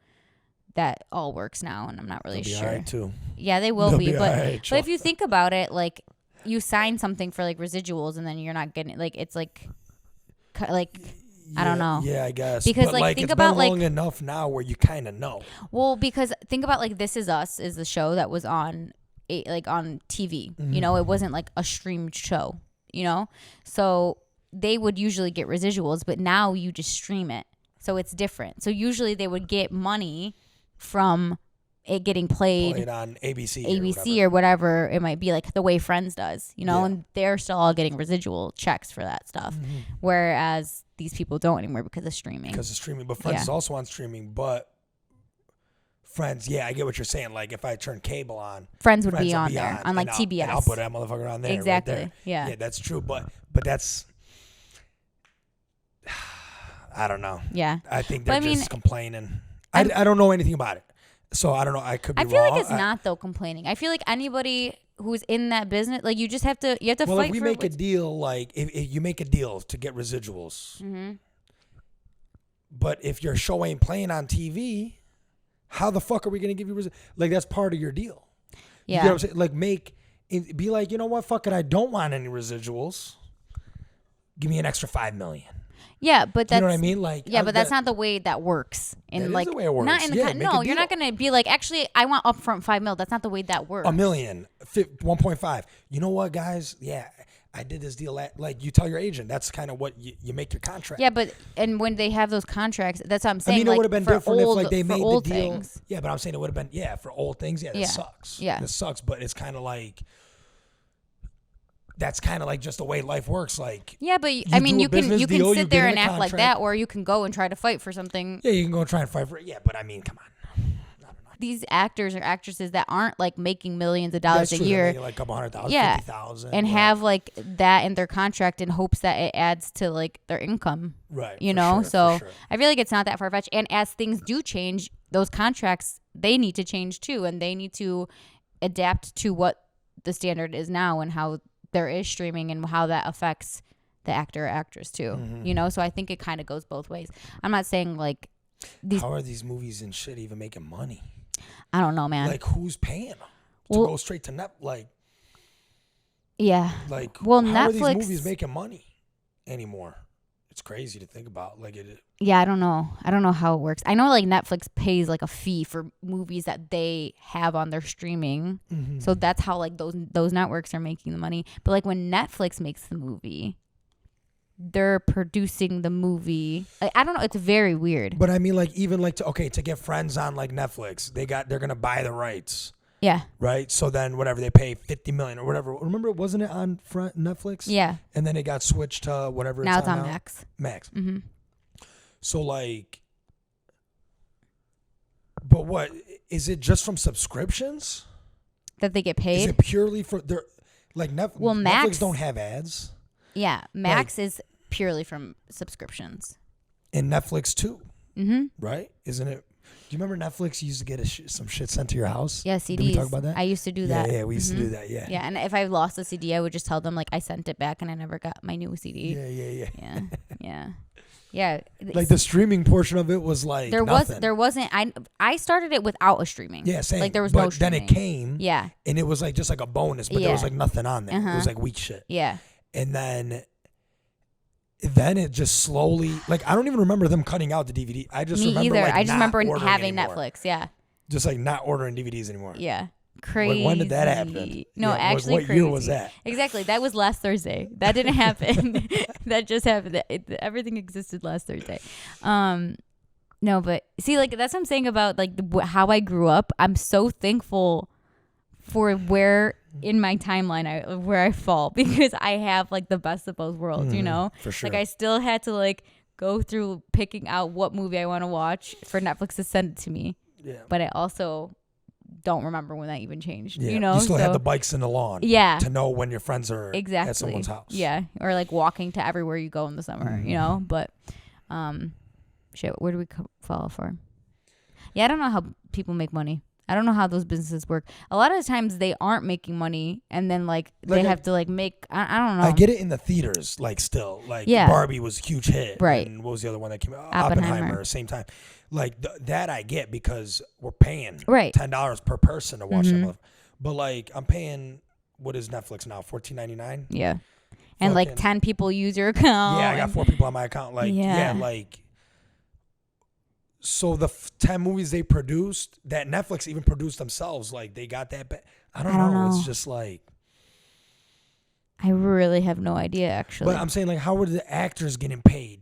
S1: that all works now. And I'm not really sure.
S2: All right too.
S1: Yeah, they will be. But,
S2: right,
S1: but if you think about it, like you sign something for like residuals and then you're not getting like, it's like I don't know.
S2: Yeah, I guess.
S1: Because
S2: but,
S1: like think
S2: it's
S1: about
S2: been long enough now where you kind of know.
S1: Well, because think about like This Is Us is the show that was on on TV. You know, it wasn't like a streamed show, you know? So they would usually get residuals, but now you just stream it. So it's different. So usually they would get money from it getting played
S2: on
S1: ABC or whatever it might be, like the way Friends does, you know, and they're still all getting residual checks for that stuff. Whereas these people don't anymore because of streaming.
S2: But Friends is also on streaming, but Friends, yeah, I get what you're saying. Like if I turn cable on,
S1: Friends would be on there on like TBS.
S2: And I'll put that motherfucker on there.
S1: Exactly.
S2: Right there.
S1: Yeah.
S2: Yeah, that's true. But that's, I don't know.
S1: Yeah.
S2: I think they're just complaining. I don't know anything about it. So I don't know. I could be wrong.
S1: I feel like it's not though complaining. I feel like anybody who's in that business, like you just have to fight for it.
S2: Well, if we make a deal, like if you make a deal to get residuals, but if your show ain't playing on TV, how the fuck are we gonna give you residuals? Like that's part of your deal.
S1: Yeah.
S2: You know what I'm saying? Like be like, you know what? Fuck it. I don't want any residuals. Give me an extra $5 million.
S1: Yeah, but that's,
S2: you know what I mean? Like,
S1: yeah, but that's not the way that works.
S2: That is the way it works.
S1: Not in the no, you're not gonna be like, actually, I want upfront $5 million. That's not the way that works.
S2: $1 million, 1.5. You know what, guys? Yeah, I did this deal. Like you tell your agent, that's kind of what you make your contract.
S1: Yeah, but and when they have those contracts, that's what I'm saying.
S2: I mean, it would have been different if like they made the deal.
S1: Things.
S2: Yeah, but I'm saying it would have been for old things. Yeah, that sucks.
S1: Yeah,
S2: that sucks. But it's kind of like. that's kind of like just the way life works. Like,
S1: yeah, but
S2: you
S1: I mean,
S2: do a
S1: you can
S2: business deal, you
S1: sit
S2: get
S1: there
S2: in
S1: and
S2: a
S1: act like
S2: contract.
S1: that, or you can go and try to fight for something.
S2: Yeah, you can go try and fight for it. Yeah, but I mean, come on.
S1: These actors or actresses that aren't like making millions of dollars
S2: That's
S1: a
S2: true. They're
S1: year,
S2: making like a couple $100,000,
S1: yeah,
S2: 50,000,
S1: and have like that in their contract in hopes that it adds to like their income.
S2: right?
S1: You
S2: for
S1: know,
S2: sure,
S1: so
S2: for sure.
S1: I feel like it's not that far fetched. And as things do change, those contracts they need to change too, and they need to adapt to what the standard is now and how there is streaming and how that affects the actor or actress too. You know, so I think it kind of goes both ways. I'm not saying like
S2: How are these movies and shit even making money?
S1: I don't know, man.
S2: Like, who's paying them to
S1: Well-
S2: go straight to net?
S1: Yeah.
S2: Like,
S1: Well,
S2: how are these
S1: Netflix-
S2: movies making money anymore? It's crazy to think about. Like,
S1: Yeah, I don't know. I don't know how it works. I know like Netflix pays like a fee for movies that they have on their streaming. So that's how like those networks are making the money. But like when Netflix makes the movie, they're producing the movie. Like, I don't know. It's very weird.
S2: But I mean, like, even like to get Friends on like Netflix, they're gonna buy the rights,
S1: Yeah.
S2: right? So then whatever they pay $50 million or whatever. Remember, wasn't it on Netflix?
S1: Yeah.
S2: And then it got switched to whatever.
S1: Now it's on
S2: now.
S1: Max.
S2: Max.
S1: Mm-hmm.
S2: So like, but what is it? Just from subscriptions?
S1: That they get
S2: Is
S1: paid.
S2: it purely for their like
S1: Well, Max-
S2: Netflix don't have ads,
S1: Yeah. Max is purely from subscriptions.
S2: and Netflix too,
S1: Mm-hmm.
S2: right? Isn't it? Do you remember Netflix used to get some shit sent to your house?
S1: Yeah, CDs.
S2: Did we talk about that?
S1: I used to do
S2: yeah,
S1: that.
S2: yeah, we used to
S1: Mhm.
S2: do that. Yeah,
S1: Yeah, and if I lost a CD, I would just tell them like I sent it back and I never got my new CD.
S2: yeah, yeah, yeah.
S1: Yeah, yeah, yeah.
S2: Like the streaming portion of it was like nothing.
S1: there wasn't. I started it without a streaming.
S2: Yeah, same.
S1: Like there was
S2: but
S1: no
S2: then
S1: streaming.
S2: it came,
S1: Yeah,
S2: and it was like just like a bonus, but there was
S1: Yeah.
S2: like nothing on there. It was
S1: Uh-huh.
S2: like weak shit.
S1: yeah.
S2: And then it just slowly, like, I don't even remember them cutting out the DVD. I just
S1: Me
S2: remember
S1: either.
S2: like
S1: I just
S2: not
S1: remember
S2: ordering
S1: having
S2: anymore.
S1: Netflix. Yeah,
S2: Just like not ordering DVDs anymore.
S1: yeah. Crazy.
S2: When did that happen?
S1: No,
S2: Yeah,
S1: actually,
S2: what
S1: crazy.
S2: year was that?
S1: Exactly. That was last Thursday. That didn't happen. That just happened. Everything existed last Thursday. No, but see, like that's what I'm saying about like how I grew up. I'm so thankful for where in my timeline where I fall because I have like the best of both worlds. You know,
S2: for sure.
S1: Like I still had to like go through picking out what movie I want to watch for Netflix to send it to me.
S2: Yeah.
S1: But I also don't remember when that even changed.
S2: Yeah.
S1: You know,
S2: you still
S1: so,
S2: had the bikes in the lawn.
S1: Yeah.
S2: To know when your friends are
S1: Exactly.
S2: at someone's house.
S1: Yeah, or like walking to everywhere you go in the summer, you know. But, shit, where do we fall for? Yeah, I don't know how people make money. I don't know how those businesses work. A lot of the times they aren't making money, and then like they have to like make. I don't know.
S2: I get it in the theaters, like still, like
S1: Yeah.
S2: Barbie was a huge hit,
S1: Right.
S2: And what was the other one that came out?
S1: Oppenheimer.
S2: Same time, like that I get because we're paying
S1: Right.
S2: $10 per person to watch that. But like I'm paying, what is Netflix now? $14.99.
S1: Yeah, and like
S2: Fucking-
S1: 10 people use your account.
S2: Yeah, I got 4 people on my account. Like
S1: Yeah.
S2: like. So the 10 movies they produced that Netflix even produced themselves, like they got that. I don't know. It's just like.
S1: I really have no idea, actually.
S2: But I'm saying, like, how are the actors getting paid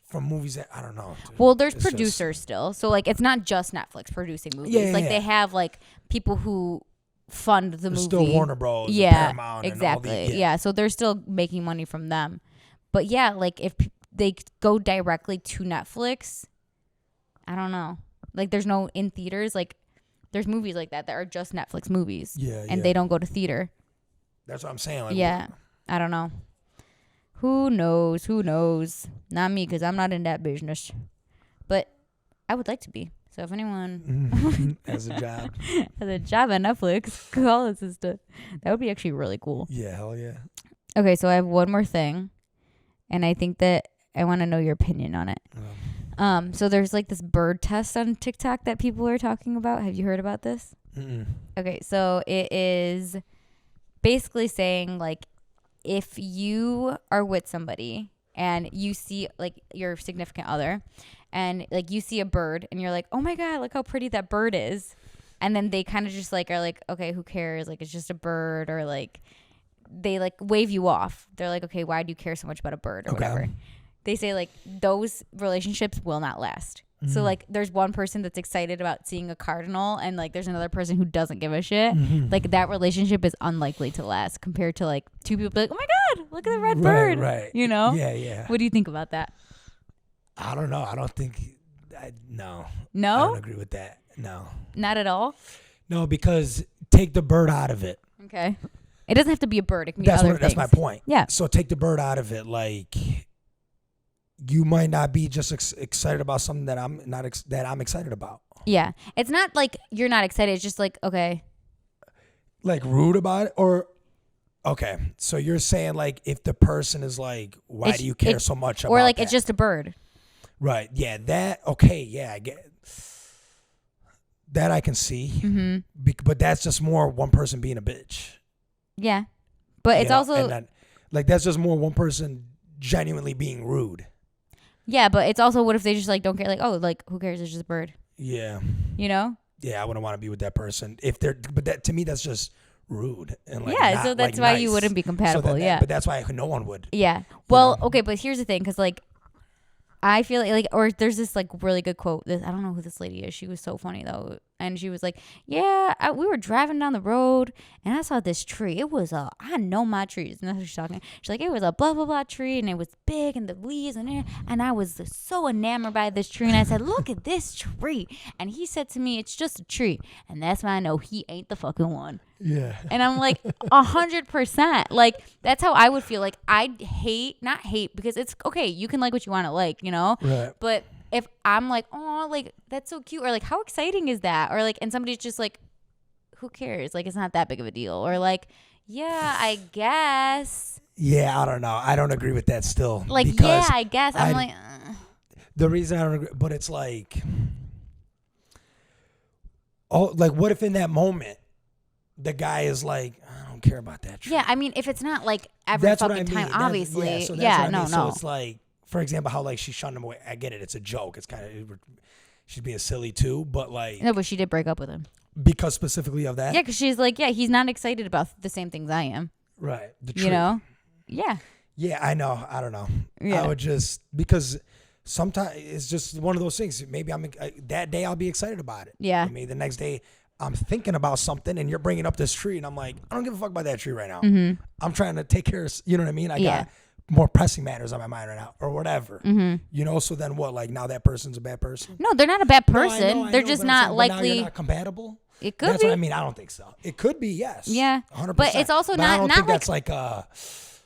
S2: from movies that I don't know? Dude.
S1: Well, there's
S2: It's just-
S1: producers still, so like it's not just Netflix producing movies.
S2: Yeah,
S1: like
S2: yeah.
S1: they have like people who fund the
S2: There's
S1: movie.
S2: still Warner Bros. And
S1: Yeah,
S2: Paramount.
S1: exactly.
S2: And all the,
S1: yeah, so they're still making money from them. But yeah, like if they go directly to Netflix, I don't know. Like there's no in theaters. Like there's movies like that are just Netflix movies.
S2: Yeah,
S1: and
S2: yeah.
S1: they don't go to theater.
S2: That's what I'm saying. Like,
S1: Yeah, I don't know. Who knows? Who knows? Not me, because I'm not in that business. But I would like to be. So if anyone
S2: as a job.
S1: has a job at Netflix, call us. That would be actually really cool.
S2: Yeah, hell yeah.
S1: Okay, so I have one more thing, and I think that I want to know your opinion on it. So there's like this bird test on TikTok that people are talking about. Have you heard about this? Okay, so it is basically saying like if you are with somebody and you see like your significant other and like you see a bird and you're like, oh my God, look how pretty that bird is. And then they kind of just like are like, okay, who cares? Like it's just a bird, or like they like wave you off. They're like, okay, why do you care so much about a bird or whatever? They say like those relationships will not last. So like there's one person that's excited about seeing a cardinal and like there's another person who doesn't give a shit. Like that relationship is unlikely to last compared to like two people be like, oh my God, look at the red bird.
S2: Right.
S1: You know?
S2: Yeah.
S1: What do you think about that?
S2: I don't know. I don't think. No.
S1: No?
S2: I don't agree with that. No.
S1: Not at all?
S2: No, because take the bird out of it.
S1: Okay. It doesn't have to be a bird. It can be other things.
S2: That's my point.
S1: Yeah.
S2: So take the bird out of it. Like, you might not be just excited about something that I'm excited about.
S1: Yeah. It's not like you're not excited. It's just like, okay.
S2: Like rude about it? Or, okay. So you're saying like if the person is like, why do you care so much about
S1: or like
S2: that?
S1: it's just a bird.
S2: Right. Yeah. That, okay. Yeah. I get that. I can see. But that's just more one person being a bitch.
S1: Yeah. But it's also.
S2: And then, like that's just more one person genuinely being rude.
S1: Yeah, but it's also what if they just like don't care? Like, oh, like who cares? It's just a bird.
S2: Yeah.
S1: You know?
S2: Yeah, I wouldn't want to be with that person but that to me that's just rude and like
S1: yeah.
S2: not,
S1: So that's
S2: like,
S1: why
S2: nice.
S1: you wouldn't be compatible.
S2: But that's why no one would.
S1: Yeah. Well, okay, but here's the thing, because like I feel like or there's this like really good quote. I don't know who this lady is. She was so funny though, and she was like, "Yeah, we were driving down the road, and I saw this tree. It was I know my trees." And that's what she's talking. She's like, "It was a blah blah blah tree, and it was big, and the leaves, and I was so enamored by this tree." And I said, "Look at this tree." And he said to me, "It's just a tree," and that's why I know he ain't the fucking one.
S2: Yeah.
S1: And I'm like 100%. Like that's how I would feel. Like I'd not hate because it's okay. You can like what you want to like, you know.
S2: Right.
S1: But if I'm like, oh, like that's so cute, or like how exciting is that, or like, and somebody's just like, who cares? Like it's not that big of a deal, or like, yeah, I guess.
S2: Yeah, I don't know. I don't agree with that still.
S1: Like yeah, I guess. I'm like.
S2: The reason I don't agree, but it's like, oh, like what if in that moment the guy is like, I don't care about that tree.
S1: Yeah, I mean, if it's not like every
S2: that's
S1: fucking
S2: what I mean.
S1: time, obviously.
S2: So
S1: no.
S2: So it's like, for example, how like she shunned him away. I get it. It's a joke. It's kind of, she's being silly too, but like.
S1: No, but she did break up with him.
S2: Because specifically of that?
S1: Yeah, because she's like, yeah, he's not excited about the same things I am.
S2: Right. The tree.
S1: You know? Yeah.
S2: Yeah, I know. I don't know.
S1: Yeah.
S2: I would just, because sometimes it's just one of those things. Maybe that day I'll be excited about it.
S1: Yeah.
S2: Maybe the next day I'm thinking about something and you're bringing up this tree and I'm like, I don't give a fuck about that tree right now. I'm trying to take care of, you know what I mean? I got more pressing matters on my mind right now or whatever. You know, so then what? Like now that person's a bad person?
S1: No, they're not a bad person.
S2: I know,
S1: they're just not likely.
S2: Now you're not compatible?
S1: It could
S2: That's
S1: be.
S2: what I mean. I don't think so. It could be, yes.
S1: Yeah.
S2: 100%.
S1: But it's also
S2: but
S1: not.
S2: I don't
S1: not
S2: think
S1: like,
S2: that's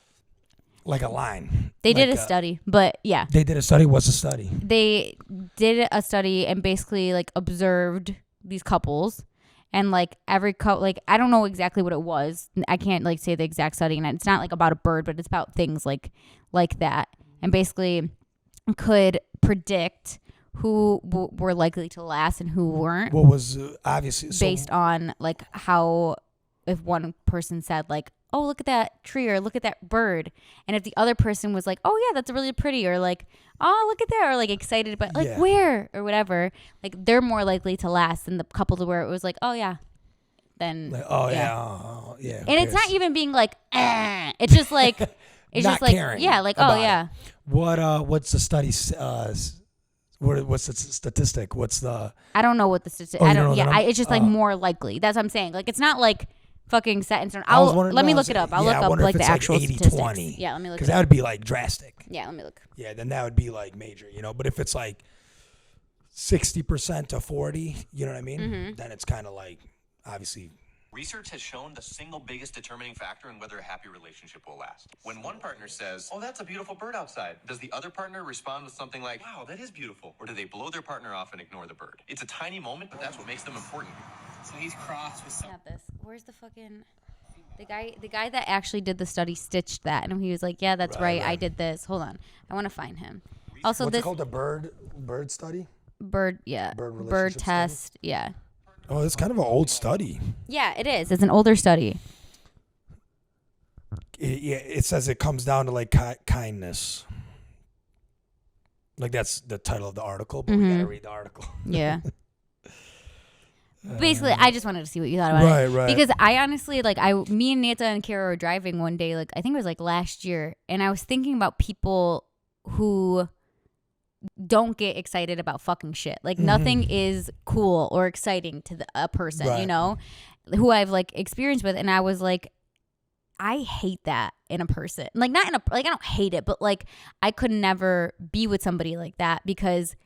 S2: like a line.
S1: They
S2: did
S1: a study, but yeah.
S2: They did a study? What's a study?
S1: They did a study and basically like observed these couples. And like every couple, like I don't know exactly what it was. I can't like say the exact study, and it's not like about a bird, but it's about things like that. And basically, could predict who were likely to last and who weren't.
S2: What was obviously
S1: based on like how if one person said like, oh, look at that tree or look at that bird, and if the other person was like, oh yeah, that's really pretty, or like, oh look at that, or like excited but like where or whatever, like they're more likely to last than the couple where it was like, oh yeah, then
S2: like, yeah,
S1: and it's not even being like it's just like it's
S2: not
S1: just like
S2: caring
S1: like oh yeah
S2: it. What's the study what's the statistic? What's the
S1: I don't know what the statistic it's just like more likely. That's what I'm saying. Like it's not like fucking set in stone. Let me look it up. I'll look up like the actual
S2: 80,
S1: statistics.
S2: 20.
S1: Yeah, let me look.
S2: Because that would be like drastic.
S1: Yeah, let me look.
S2: Yeah, then that would be like major, you know. But if it's like 60% to 40, you know what I mean? Then it's kind of like obviously.
S3: Research has shown the single biggest determining factor in whether a happy relationship will last. When one partner says, "Oh, that's a beautiful bird outside," does the other partner respond with something like, "Wow, that is beautiful," or do they blow their partner off and ignore the bird? It's a tiny moment, but that's what makes them important.
S4: So he's crossed with some.
S1: Not this. Where's the fucking the guy that actually did the study stitched that, and he was like, "Yeah, that's right. I did this." Hold on, I want to find him. Also,
S2: what's
S1: this
S2: it called? A bird study?
S1: Bird
S2: relationship
S1: test.
S2: Study?
S1: Yeah.
S2: Oh, it's kind of an old study.
S1: Yeah, it is. It's an older study.
S2: It says it comes down to like kindness. Like that's the title of the article, but we gotta read the article.
S1: Yeah. Basically, I just wanted to see what you thought about it.
S2: Right.
S1: Because I honestly, like, me and Nata and Kara were driving one day, like, I think it was like last year, and I was thinking about people who don't get excited about fucking shit. Like nothing is cool or exciting to a person, you know, who I've like experienced with. And I was like, I hate that in a person. Like not in a, like I don't hate it, but like I could never be with somebody like that because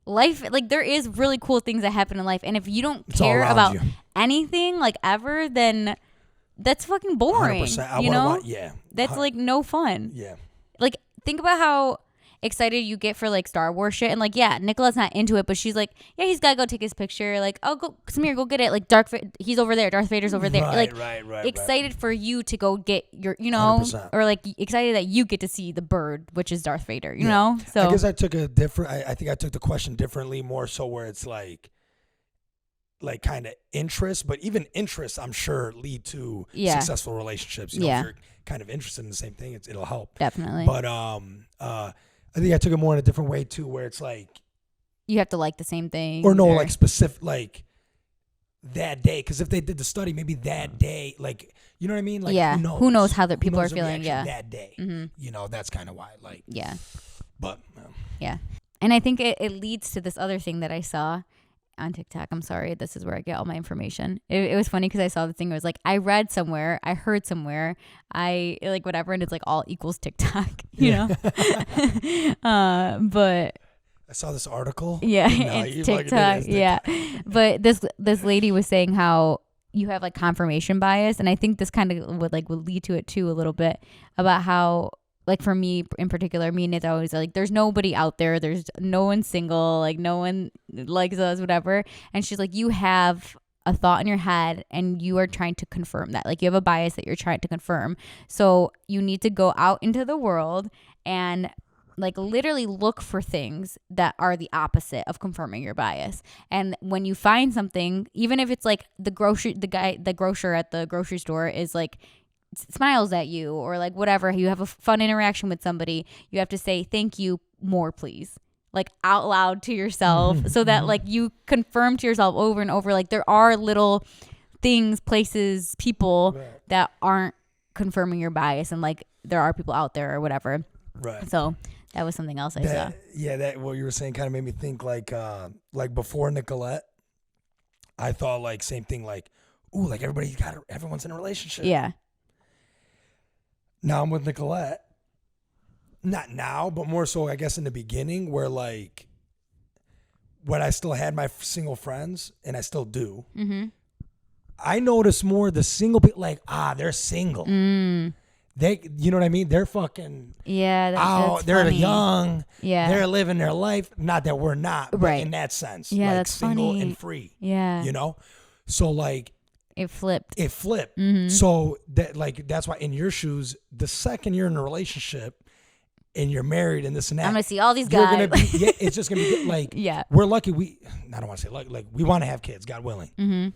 S1: life, like there is really cool things that happen in life. And if you don't care about anything like ever, then that's fucking boring. You know? That's like no fun.
S2: Yeah.
S1: Like think about how excited you get for like Star Wars shit, and like Nicola's not into it, but she's like, yeah, he's gotta go take his picture. Like, oh, go Samir, go get it. Like he's over there, Darth Vader's over there. Right, excited for you to go get your, you know, 100%. Or like excited that you get to see the bird, which is Darth Vader. You know, so
S2: I guess I took a different. I think I took the question differently, more so where it's like kind of interest, but even interests, I'm sure, lead to successful relationships. You know, if you're kind of interested in the same thing, it'll help.
S1: Definitely.
S2: But I think I took it more in a different way too, where it's like
S1: you have to like the same thing,
S2: or like specific, like that day. Because if they did the study, maybe that day, like you know what I mean? Like
S1: who knows how people are feeling?
S2: That day, you know, that's kind of why. Like but
S1: and I think it leads to this other thing that I saw on TikTok. I'm sorry, this is where I get all my information. It was funny because I saw the thing. It was like I read somewhere, I heard somewhere, I like whatever, and it's like all equals TikTok, you know. But
S2: I saw this article.
S1: Yeah, it's TikTok. Yeah, but this lady was saying how you have like confirmation bias, and I think this kind of would lead to it too a little bit about how. Like for me in particular, me and it's always like, there's nobody out there. There's no one single, like no one likes us, whatever. And she's like, you have a thought in your head and you are trying to confirm that. Like you have a bias that you're trying to confirm. So you need to go out into the world and like literally look for things that are the opposite of confirming your bias. And when you find something, even if it's like the grocer at the grocery store is like, smiles at you or like whatever, you have a fun interaction with somebody, you have to say thank you more please, like out loud to yourself so that like you confirm to yourself over and over like there are little things, places, people that aren't confirming your bias, and like there are people out there or whatever. So that was something else I saw.
S2: That what you were saying kind of made me think like before Nicolette, I thought like same thing, like ooh, like everyone's in a relationship. Now I'm with Nicolette. Not now, but more so, I guess, in the beginning where, like, when I still had my single friends, and I still do, I notice more the single people, like, they're single. They, you know what I mean? They're fucking
S1: that's
S2: they're
S1: funny.
S2: Young. They're living their life. Not that we're not, but in that sense.
S1: Yeah,
S2: like,
S1: that's
S2: single
S1: funny.
S2: and free.
S1: Yeah.
S2: You know? So, like,
S1: It flipped.
S2: So that's why in your shoes, the second you're in a relationship and you're married and this and that,
S1: I'm gonna see all these guys.
S2: It's just gonna be like we're lucky. I don't want to say like we want to have kids, God willing.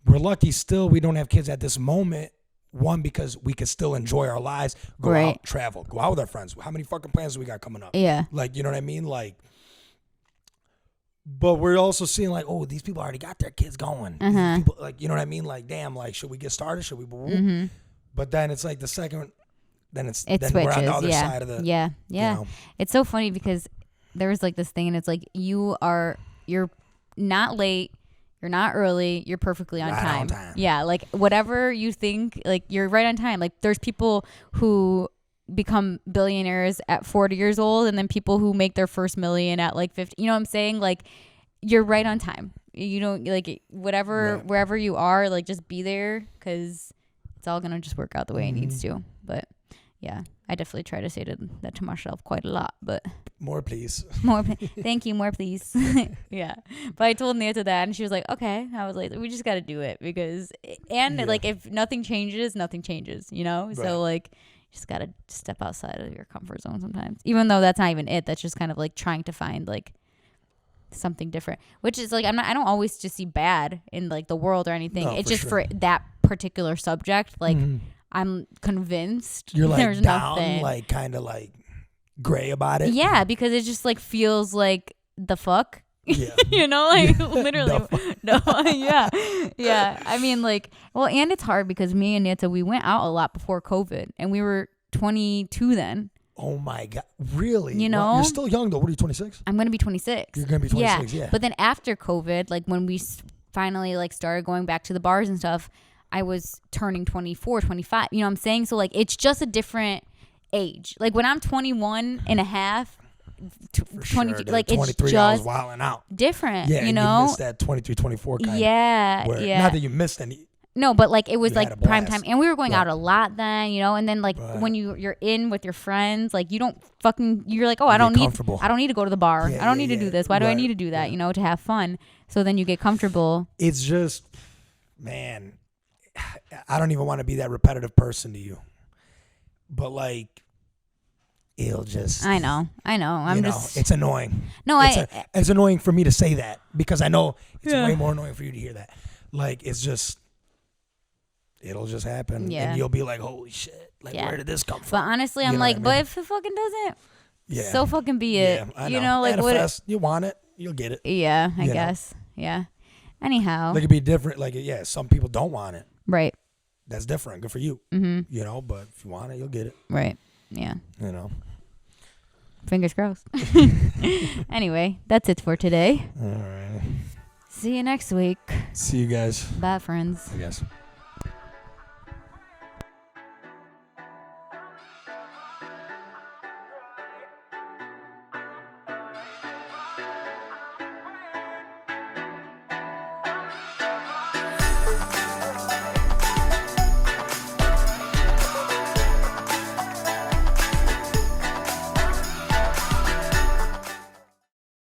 S2: We're lucky still we don't have kids at this moment. One, because we could still enjoy our lives, go out, travel, go out with our friends. How many fucking plans do we got coming up? Like, you know what I mean? Like, but we're also seeing like, oh, these people already got their kids going. People, like, you know what I mean? Like, damn, like, should we get started? Should we? But then it's like the second, then
S1: it
S2: then
S1: switches.
S2: we're on the other side of the.
S1: You know? It's so funny because there was like this thing, and it's like you're not late, you're not early, you're perfectly on time. Yeah, like whatever you think, like you're right on time. Like there's people who become billionaires at 40 years old, and then people who make their first million at like 50. You know what I'm saying? Like you're right on time. You don't like wherever you are, like just be there because it's all gonna just work out the way it needs to. But yeah, I definitely try to say that to myself quite a lot. But
S2: more, please.
S1: Thank you, more, please. Yeah, but I told Nata that, and she was like, "Okay." I was like, "We just got to do it because like if nothing changes, nothing changes." You know, so like. Just gotta step outside of your comfort zone sometimes, even though that's not even it. That's just kind of like trying to find like something different, which is like I don't always just see bad in like the world or anything.
S2: No,
S1: it's just for that particular subject. Like I'm convinced
S2: you're like
S1: there's
S2: down,
S1: nothing
S2: like kind of like gray about it.
S1: Yeah, because it just like feels like the fuck.
S2: Yeah.
S1: You know, like literally. No, yeah. I mean, like, well, and it's hard because me and Nita, we went out a lot before COVID, and we were 22 then.
S2: Oh my God. Really?
S1: You know?
S2: You're still young though. What are you, 26?
S1: I'm going to be 26.
S2: You're going to be 26, yeah.
S1: But then after COVID, like when we finally like started going back to the bars and stuff, I was turning 24, 25. You know what I'm saying? So like it's just a different age. Like when I'm 21 and a half, 22,
S2: sure,
S1: like it's
S2: 23,
S1: just
S2: I was wilding out.
S1: different,
S2: Yeah,
S1: you
S2: and
S1: know?
S2: you missed that 23, 24 kind.
S1: Yeah,
S2: Where,
S1: yeah.
S2: Not that you missed any.
S1: No, but like it was
S2: You had
S1: like
S2: a
S1: prime
S2: blast.
S1: time, and we were going
S2: Right.
S1: out a lot then, you know. And then like
S2: Right.
S1: when you're in with your friends, like you don't fucking, you're like, oh,
S2: You
S1: I don't
S2: get
S1: need
S2: comfortable.
S1: to go to the bar.
S2: Yeah,
S1: I don't
S2: yeah,
S1: need to
S2: yeah.
S1: do this. Why do I
S2: Right.
S1: need to do that?
S2: Yeah.
S1: You know, to have fun. So then you get comfortable.
S2: It's just, man, I don't even want to be that repetitive person to you. But like, it'll just.
S1: I know. I'm just
S2: it's annoying.
S1: no.
S2: It's annoying for me to say that because I know it's
S1: Yeah.
S2: way more annoying for you to hear that. Like, it's just, it'll just happen.
S1: Yeah.
S2: And you'll be like, holy shit. Like,
S1: Yeah.
S2: where did this come
S1: But
S2: from?
S1: honestly,
S2: You
S1: I'm
S2: know
S1: like,
S2: what I
S1: but
S2: mean?
S1: if it fucking doesn't,
S2: Yeah.
S1: so fucking be it.
S2: Yeah, I
S1: You know, like what?
S2: Manifest, you want it, you'll get it.
S1: Yeah, I
S2: You know.
S1: guess. Yeah. Anyhow,
S2: Like, it'd be different. Like, yeah, some people don't want it.
S1: right.
S2: That's different. Good for you.
S1: Mm-hmm.
S2: You know, but if you want it, you'll get it.
S1: Right. Yeah.
S2: You know.
S1: Fingers crossed. Anyway, that's it for today.
S2: All right.
S1: See you next week.
S2: See you guys.
S1: Bye, friends.
S2: I guess.